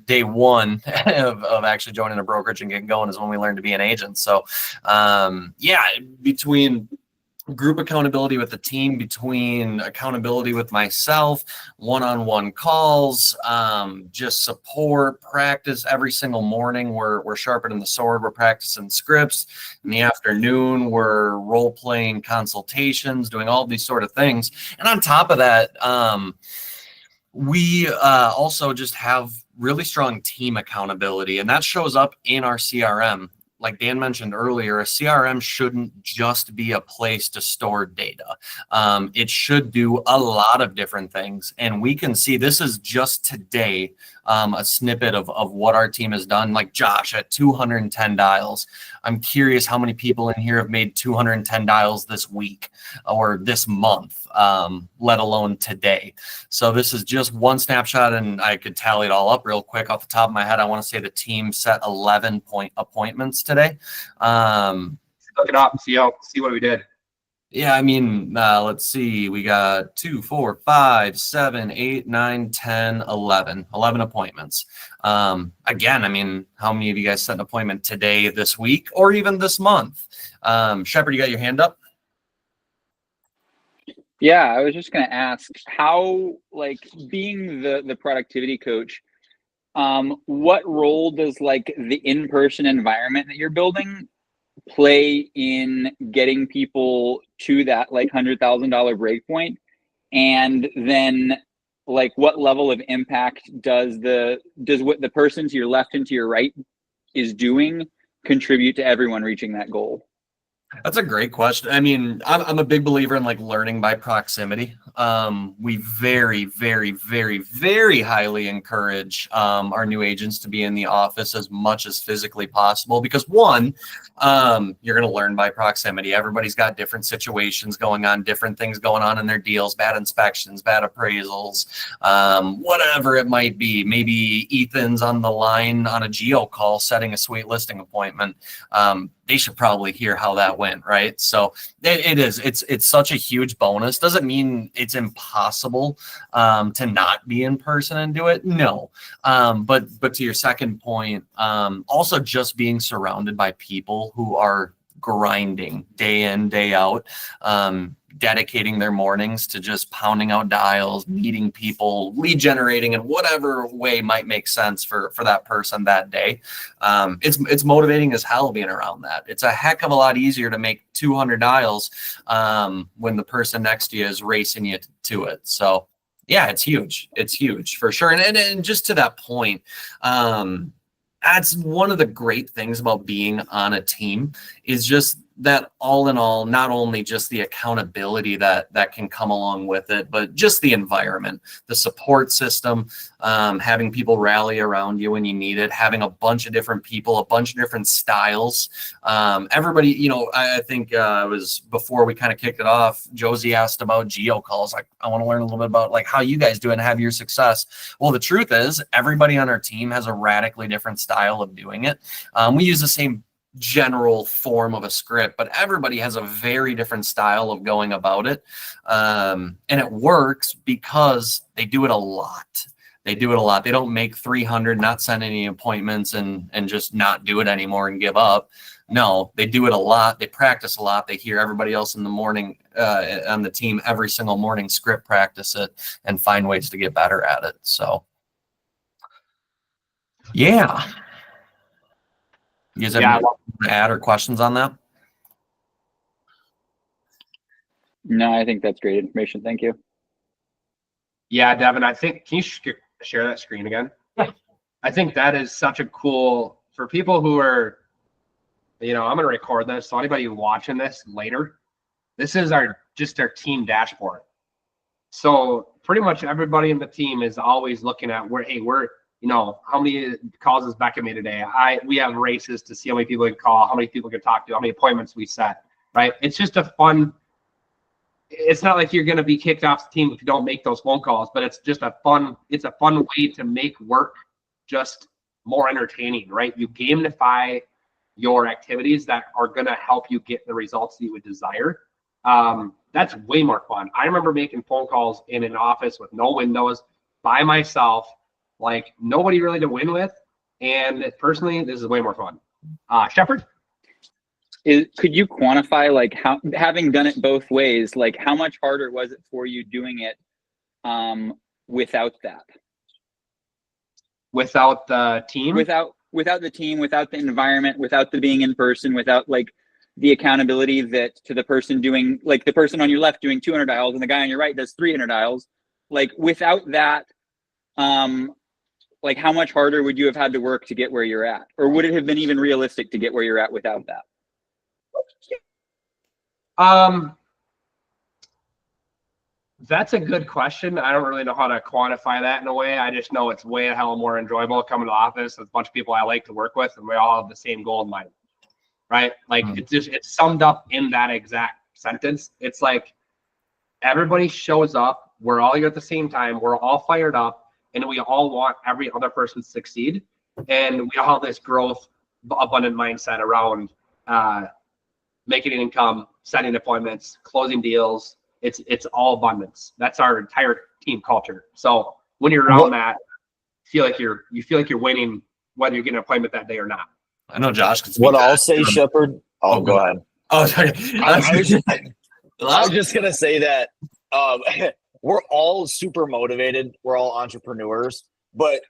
Day one of actually joining a brokerage and getting going is when we learn to be an agent. So between group accountability with the team, between accountability with myself, one-on-one calls, just support, practice every single morning. We're sharpening the sword. We're practicing scripts. In the afternoon, we're role-playing consultations, doing all these sort of things. And on top of that, we also just have really strong team accountability, and that shows up in our CRM. Like Dan mentioned earlier, a CRM shouldn't just be a place to store data. It should do a lot of different things. And we can see, this is just today, a snippet of what our team has done. Like Josh at 210 dials. I'm curious how many people in here have made 210 dials this week or this month, let alone today. So this is just one snapshot, and I could tally it all up real quick off the top of my head. I want to say the team set 11 appointments today. Look it up, see what we did. Yeah, I mean, let's see. We got 2, 4, 5, 7, 8, 9, 10, 11 appointments. Again, I mean, how many of you guys set an appointment today, this week, or even this month? Shepard, you got your hand up? Yeah, I was just going to ask how, like, being the productivity coach, what role does like the in-person environment that you're building play in getting people to that like $100,000 break point? And then like what level of impact does what the person to your left and to your right is doing contribute to everyone reaching that goal? That's a great question. I mean, I'm a big believer in like learning by proximity. We very, very, very, very highly encourage our new agents to be in the office as much as physically possible, because one, you're going to learn by proximity. Everybody's got different situations going on, different things going on in their deals, bad inspections, bad appraisals, whatever it might be. Maybe Ethan's on the line on a geo call setting a sweet listing appointment. They should probably hear how that went win, right? So it's such a huge bonus. Doesn't mean it's impossible to not be in person and do it. No. But to your second point, also just being surrounded by people who are grinding day in, day out, dedicating their mornings to just pounding out dials, meeting people, lead generating in whatever way might make sense for that person that day. It's motivating as hell being around that. It's a heck of a lot easier to make 200 dials when the person next to you is racing you to it. So yeah, it's huge. It's huge for sure. And just to that point, that's one of the great things about being on a team is just that all in all, not only just the accountability that can come along with it, but just the environment, the support system, having people rally around you when you need it, having a bunch of different people, a bunch of different styles. Everybody, you know, I think it was before we kind of kicked it off, Josie asked about geo calls. Like, I want to learn a little bit about like how you guys do it and have your success. Well, the truth is everybody on our team has a radically different style of doing it. We use the same general form of a script, but everybody has a very different style of going about it. And it works because they do it a lot. They do it a lot. They don't make 300, not send any appointments and just not do it anymore and give up. No, they do it a lot. They practice a lot. They hear everybody else in the morning on the team every single morning script practice it and find ways to get better at it. So yeah. You guys have anything to add or questions on that? No, I think that's great information. Thank you. Yeah, Devin, I think, can you share that screen again? Yeah. I think that is such a cool, for people who are, you know, I'm going to record this. So anybody watching this later, this is just our team dashboard. So pretty much everybody in the team is always looking at you know, how many calls has Becca made today? We have races to see how many people we can call, how many people we can talk to, how many appointments we set, right? It's just a fun, it's not like you're going to be kicked off the team if you don't make those phone calls, but it's just a fun way to make work just more entertaining, right? You gamify your activities that are going to help you get the results that you would desire. That's way more fun. I remember making phone calls in an office with no windows by myself, like nobody really to win with. And personally, this is way more fun. Shepard? Could you quantify like how, having done it both ways, like how much harder was it for you doing it without that? Without the team? Without the team, without the environment, without the being in person, without like the accountability that to the person doing, like the person on your left doing 200 dials and the guy on your right does 300 dials. Like without that, like how much harder would you have had to work to get where you're at? Or would it have been even realistic to get where you're at without that? That's a good question. I don't really know how to quantify that in a way. I just know it's way the hell more enjoyable coming to the office with a bunch of people I like to work with, and we all have the same goal in mind, right? Like it's summed up in that exact sentence. It's like everybody shows up, we're all here at the same time, we're all fired up, and we all want every other person to succeed. And we all have this growth, abundant mindset around making an income, setting appointments, closing deals. It's all abundance. That's our entire team culture. So when you're around that, you feel like you're winning, whether you're getting an appointment that day or not. I know Josh can speak. What I'll say, Shepard. Oh, go ahead. Oh, sorry. I was just gonna say that we're all super motivated. We're all entrepreneurs, but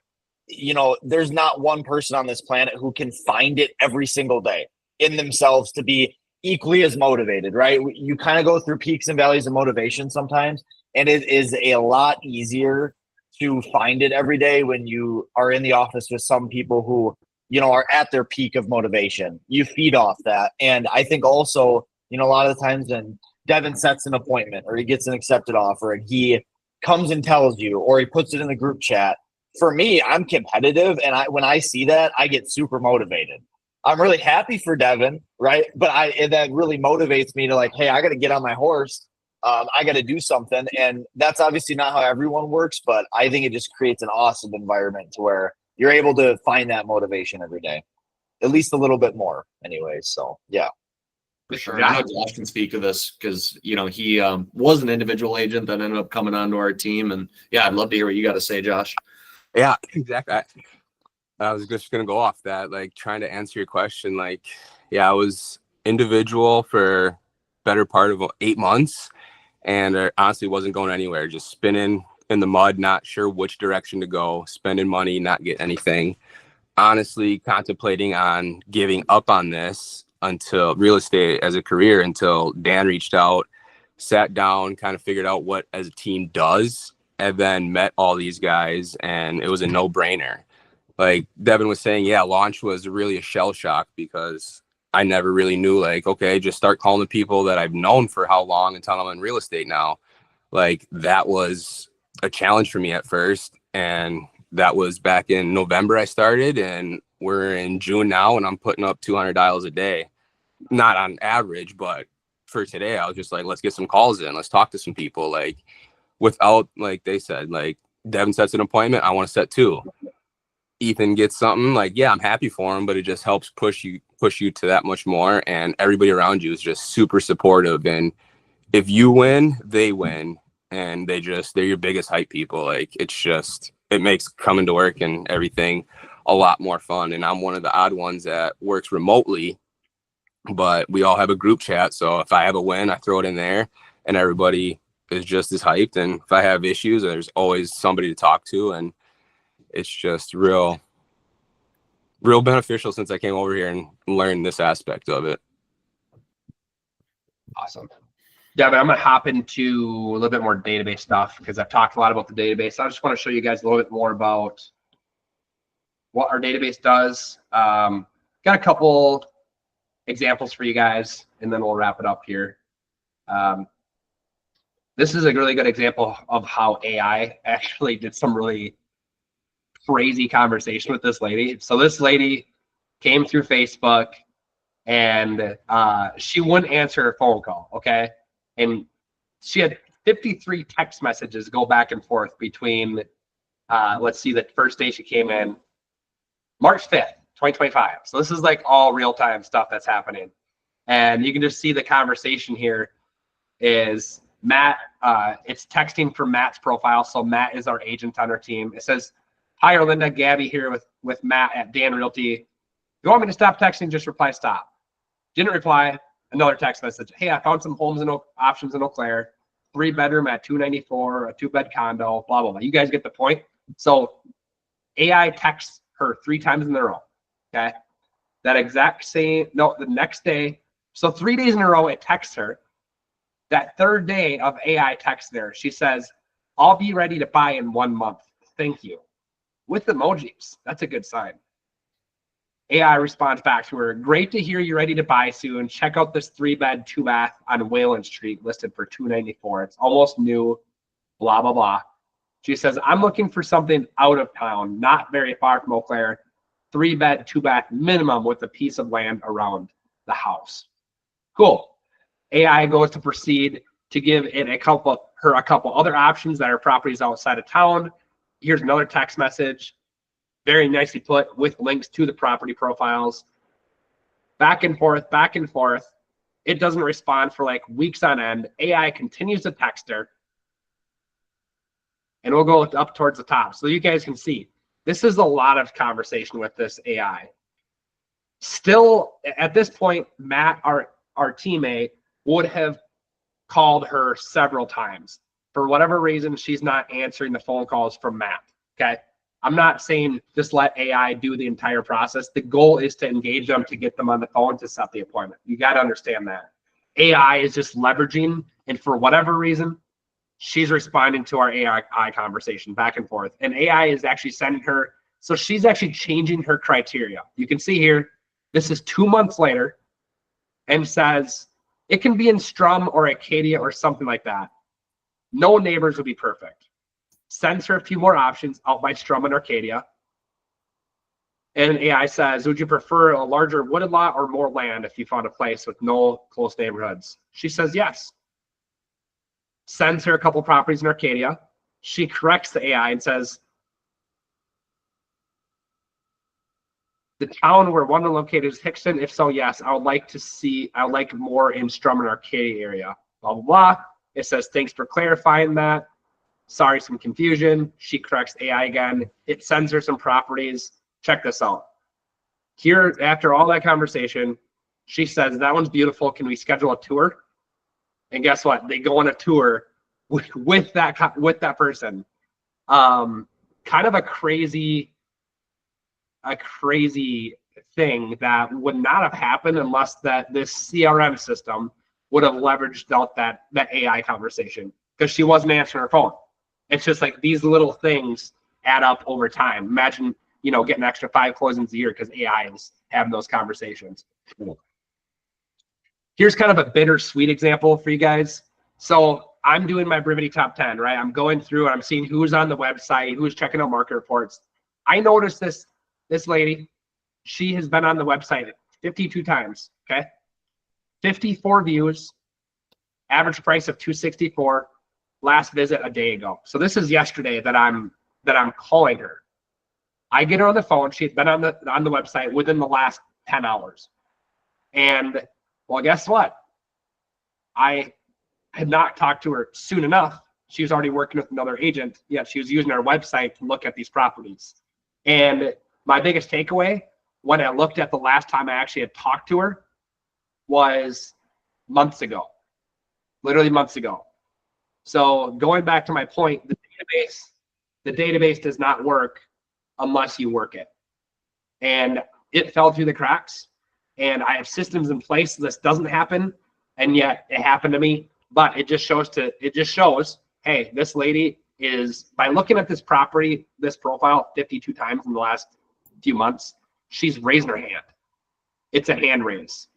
you know, there's not one person on this planet who can find it every single day in themselves to be equally as motivated, right? You kind of go through peaks and valleys of motivation sometimes, and it is a lot easier to find it every day when you are in the office with some people who, you know, are at their peak of motivation. You feed off that. And I think also, you know, a lot of the times when Devin sets an appointment or he gets an accepted offer and he comes and tells you, or he puts it in the group chat, for me, I'm competitive. And when I see that, I get super motivated. I'm really happy for Devin, right? But that really motivates me to like, hey, I got to get on my horse. I got to do something. And that's obviously not how everyone works, but I think it just creates an awesome environment to where you're able to find that motivation every day, at least a little bit more anyway. So, yeah. For Mr. sure. I know Josh. Josh can speak to this because, you know, he was an individual agent that ended up coming onto our team. And yeah, I'd love to hear what you got to say, Josh. Yeah, exactly. I was just going to go off that, like trying to answer your question. Like, yeah, I was individual for better part of 8 months and I honestly wasn't going anywhere, just spinning in the mud, not sure which direction to go, spending money, not get anything. Honestly contemplating on giving up on this until real estate as a career until Dan reached out, sat down, kind of figured out what as a team does, and then met all these guys and it was a no-brainer. Like Devin was saying, yeah, launch was really a shell shock because I never really knew, like, okay, just start calling the people that I've known for how long until I'm in real estate now. Like that was a challenge for me at first. And that was back in November I started and we're in June now and I'm putting up 200 dials a day. Not on average, but for today, I was just like, let's get some calls in. Let's talk to some people. Like without, like they said, like Devin sets an appointment, I want to set two. Ethan gets something, like, yeah, I'm happy for him, but it just helps push you to that much more. And everybody around you is just super supportive. And if you win, they win. And they're your biggest hype people. Like it makes coming to work and everything a lot more fun. And I'm one of the odd ones that works remotely, but we all have a group chat. So if I have a win, I throw it in there and everybody is just as hyped. And if I have issues, there's always somebody to talk to. And it's just real beneficial since I came over here and learned this aspect of it. Awesome. Devin, I'm going to hop into a little bit more database stuff because I've talked a lot about the database. I just want to show you guys a little bit more about what our database does. Got a couple examples for you guys, and then we'll wrap it up here. This is a really good example of how AI actually did some really crazy conversation with this lady. So this lady came through Facebook and she wouldn't answer her phone call, okay? And she had 53 text messages go back and forth between, let's see, the first day she came in, March 5th, 2025. So this is like all real-time stuff that's happening. And you can just see the conversation here is Matt, it's texting from Matt's profile. So Matt is our agent on our team. It says, hi, Erlinda, Gabby here with Matt at Dan Realty. You want me to stop texting? Just reply stop. Didn't reply. Another text message. Hey, I found some homes and options in Eau Claire. 3-bedroom at $294, a 2-bed condo, blah, blah, blah. You guys get the point. So AI texts her 3 times in a row. Okay. That exact same, no, the next day. So 3 days in a row, it texts her. That third day of AI text there, she says, I'll be ready to buy in 1 month. Thank you. With emojis. That's a good sign. AI responds back to her, great to hear you're ready to buy soon. Check out this 3-bed, 2-bath on Wayland Street listed for $294. It's almost new, blah, blah, blah. She says, I'm looking for something out of town, not very far from Eau Claire, 3-bed, 2-bath minimum with a piece of land around the house. Cool. AI goes to proceed to give it a couple other options that are properties outside of town. Here's another text message. Very nicely put with links to the property profiles. Back and forth, back and forth. It doesn't respond for like weeks on end. AI continues to text her. And we'll go up towards the top so you guys can see. This is a lot of conversation with this AI. Still, at this point, Matt, our teammate, would have called her several times. For whatever reason, she's not answering the phone calls from Matt, okay? I'm not saying just let AI do the entire process. The goal is to engage them, to get them on the phone, to set the appointment. You got to understand that. AI is just leveraging, and for whatever reason, she's responding to our AI conversation back and forth. And AI is actually sending her, so she's actually changing her criteria. You can see here, this is 2 months later, and says, it can be in Strum or Acadia or something like that. No neighbors would be perfect. Sends her a few more options out by Strum and Arcadia. And AI says, would you prefer a larger wooded lot or more land if you found a place with no close neighborhoods? She says yes. Sends her a couple properties in Arcadia. She corrects the AI and says, The town where one located is Hickson. If so, yes, I would like more in Strum and Arcadia area. Blah, blah, blah. It says, thanks for clarifying that. Sorry, some confusion. She corrects AI again. It sends her some properties. Check this out. Here, after all that conversation, she says, that one's beautiful. Can we schedule a tour? And guess what? They go on a tour with that person. Kind of a crazy thing that would not have happened unless that this CRM system would have leveraged out that AI conversation, because she wasn't answering her phone. It's just like these little things add up over time. Imagine, getting an extra 5 closings a year because AI is having those conversations. Here's kind of a bittersweet example for you guys. So I'm doing my Brivity top 10, right? I'm going through and I'm seeing who's on the website, who's checking out market reports. I noticed this lady, she has been on the website 52 times, okay? 54 views, average price of 264, last visit a day ago. So this is yesterday that I'm calling her. I get her on the phone. She's been on the website within the last 10 hours. And well, guess what? I had not talked to her soon enough. She was already working with another agent, yet she was using our website to look at these properties. And my biggest takeaway when I looked at the last time I actually had talked to her was months ago, literally months ago. So going back to my point, the database does not work unless you work it. And it fell through the cracks. And I have systems in place so this doesn't happen, and yet it happened to me. But it just shows, hey, this lady is, by looking at this property, this profile 52 times in the last few months, she's raising her hand. It's a hand raise.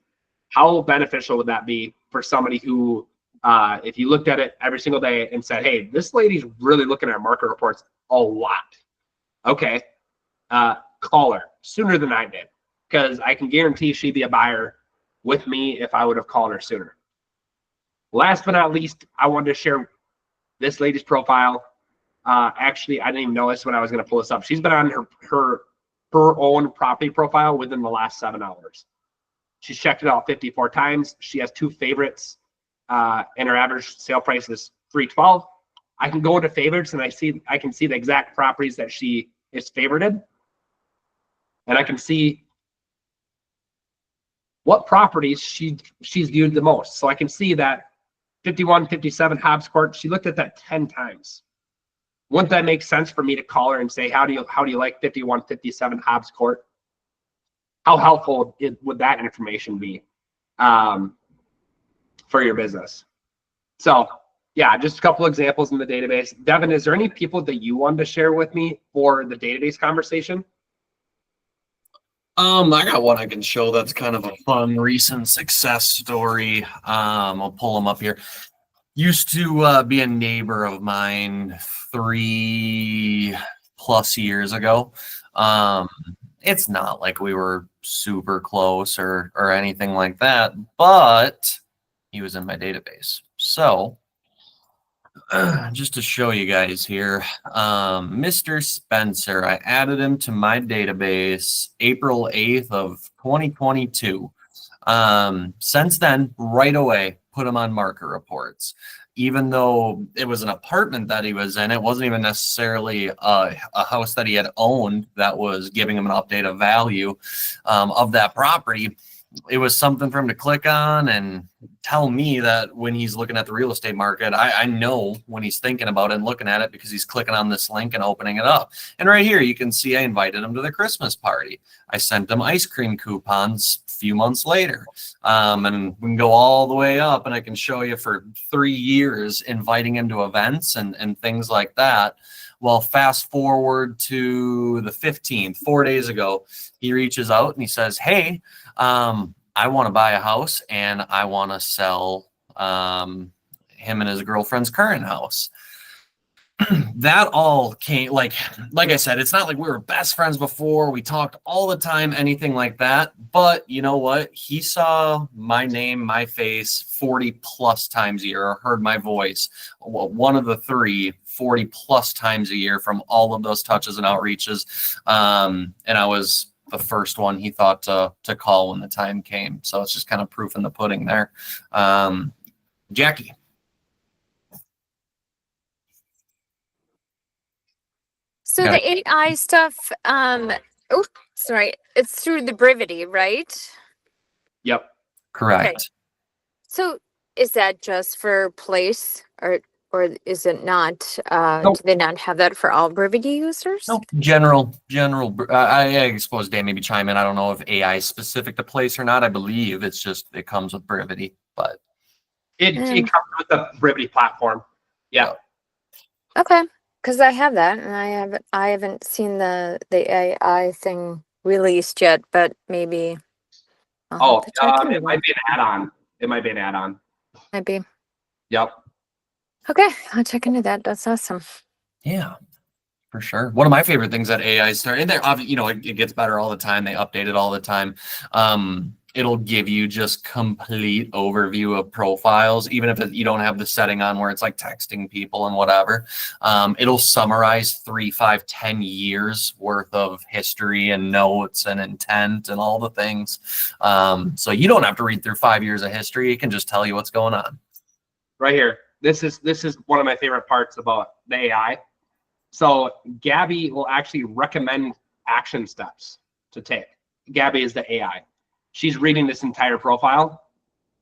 How beneficial would that be for somebody who, if you looked at it every single day and said, hey, this lady's really looking at market reports a lot. Okay, call her sooner than I did, because I can guarantee she'd be a buyer with me if I would have called her sooner. Last but not least, I wanted to share this lady's profile. Actually, I didn't even know this when I was going to pull this up. She's been on her own property profile within the last 7 hours. She's checked it out 54 times. She has 2 favorites, and her average sale price is $312. I can go into favorites and I can see the exact properties that she is favorited, and I can see what properties she's viewed the most. So I can see that 51, 57 Hobbs Court, she looked at that 10 times. Wouldn't that make sense for me to call her and say, how do you like 51, 57 Hobbs Court? How helpful would that information be for your business? So yeah, just a couple examples in the database. Devin, is there any people that you wanted to share with me for the database conversation? I got one I can show that's kind of a fun recent success story. I'll pull them up here. Used to be a neighbor of mine 3+ years ago. It's not like we were super close or anything like that, but he was in my database. So just to show you guys here, Mr. Spencer, I added him to my database April 8th of 2022. Since then, right away, put him on market reports. Even though it was an apartment that he was in, it wasn't even necessarily a house that he had owned that was giving him an update of value of that property. It was something for him to click on and tell me that when he's looking at the real estate market, I know when he's thinking about it and looking at it because he's clicking on this link and opening it up. And right here, you can see I invited him to the Christmas party. I sent him ice cream coupons a few months later. And we can go all the way up and I can show you for 3 years inviting him to events and things like that. Well, fast forward to the 15th, 4 days ago, he reaches out and he says, hey, I want to buy a house and I want to sell him and his girlfriend's current house. That all came, like I said, it's not like we were best friends before. We talked all the time, anything like that. But you know what? He saw my name, my face 40+ times a year, or heard my voice. One of the 3, 40+ times a year from all of those touches and outreaches. And I was the first one he thought to call when the time came. So it's just kind of proof in the pudding there. Jackie. So the AI stuff, oh, sorry, it's through the Brivity, right? Yep. Correct. Okay. So is that just for place or is it not? Nope. Do they not have that for all Brivity users? No, general. I suppose Dan maybe chime in. I don't know if AI is specific to place or not. I believe it's just it comes with Brevity, but it comes with the Brevity platform. Yeah. Okay, because I have that, and I haven't seen the AI thing released yet, but maybe. I'll have to check into It might that. be an add-on. It might be an add-on. Might be. Yep. Okay, I'll check into that. That's awesome. yeah. For sure. One of my favorite things that AI started, and it gets better all the time. They update it all the time. It'll give you just complete overview of profiles, even if you don't have the setting on where it's like texting people and whatever. It'll summarize 3, 5, 10 years worth of history and notes and intent and all the things. So you don't have to read through 5 years of history. It can just tell you what's going on. Right here. This is one of my favorite parts about the AI. So Gabby will actually recommend action steps to take. Gabby is the AI. She's reading this entire profile.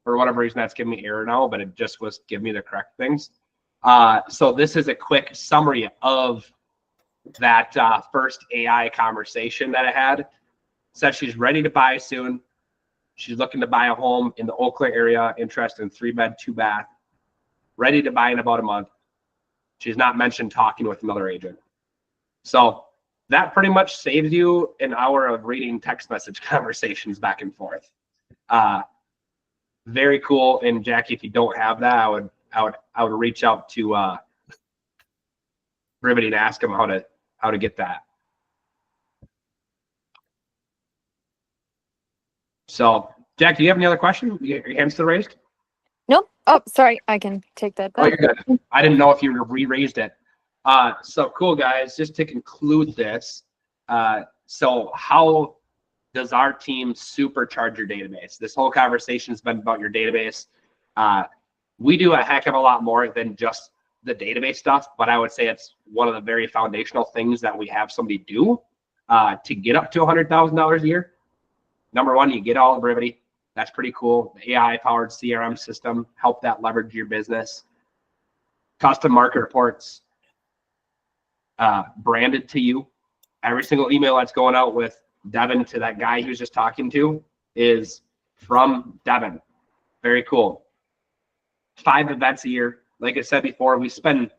For whatever reason, that's giving me error now, but it just was giving me the correct things. So this is a quick summary of that first AI conversation that I had. Said she's ready to buy soon. She's looking to buy a home in the Eau Claire area, interested in 3-bed, 2-bath, ready to buy in about a month. She's not mentioned talking with another agent. So that pretty much saves you an hour of reading text message conversations back and forth. Very cool. And Jackie, if you don't have that, I would reach out to Brivity and ask them how to get that. So, Jack, do you have any other questions? Your hand still raised? Nope. Oh, sorry. I can take that Oh, back. you're good. I didn't know if you re-raised it. So cool, guys. Just to conclude this, so how does our team supercharge your database? This whole conversation has been about your database. We do a heck of a lot more than just the database stuff, but I would say it's one of the very foundational things that we have somebody do to get up to $100,000 a year. Number one, you get all the Brivity. That's pretty cool. The AI-powered CRM system, help that leverage your business. Custom market reports, branded to you. Every single email that's going out with Devin to that guy he was just talking to is from Devin. Very cool. 5 events a year. Like I said before, we spend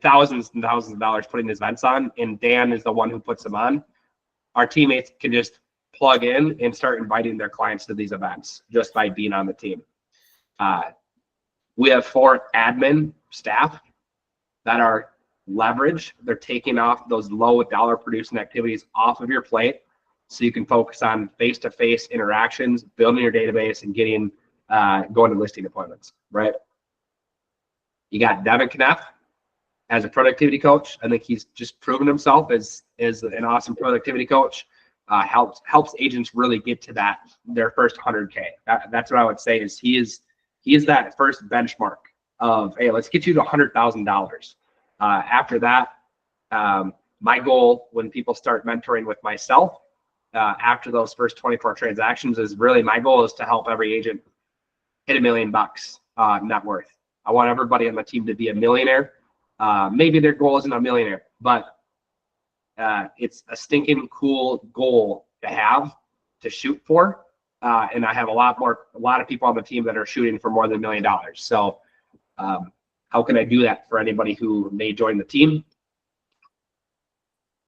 thousands and thousands of dollars putting these events on, and Dan is the one who puts them on. Our teammates can just plug in and start inviting their clients to these events just by being on the team. We have 4 admin staff that are leveraged. They're taking off those low dollar producing activities off of your plate so you can focus on face-to-face interactions, building your database, and getting going to listing appointments, right? You got Devin Kneff as a productivity coach. I think he's just proven himself as an awesome productivity coach. Helps agents really get to their first 100K. That's what I would say is he is that first benchmark of, hey, let's get you to $100,000. After that, my goal when people start mentoring with myself after those first 24 transactions is really my goal is to help every agent hit $1 million net worth. I want everybody on the team to be a millionaire. Maybe their goal isn't a millionaire, but it's a stinking cool goal to shoot for. And I have a lot of people on the team that are shooting for more than $1 million. So how can I do that for anybody who may join the team?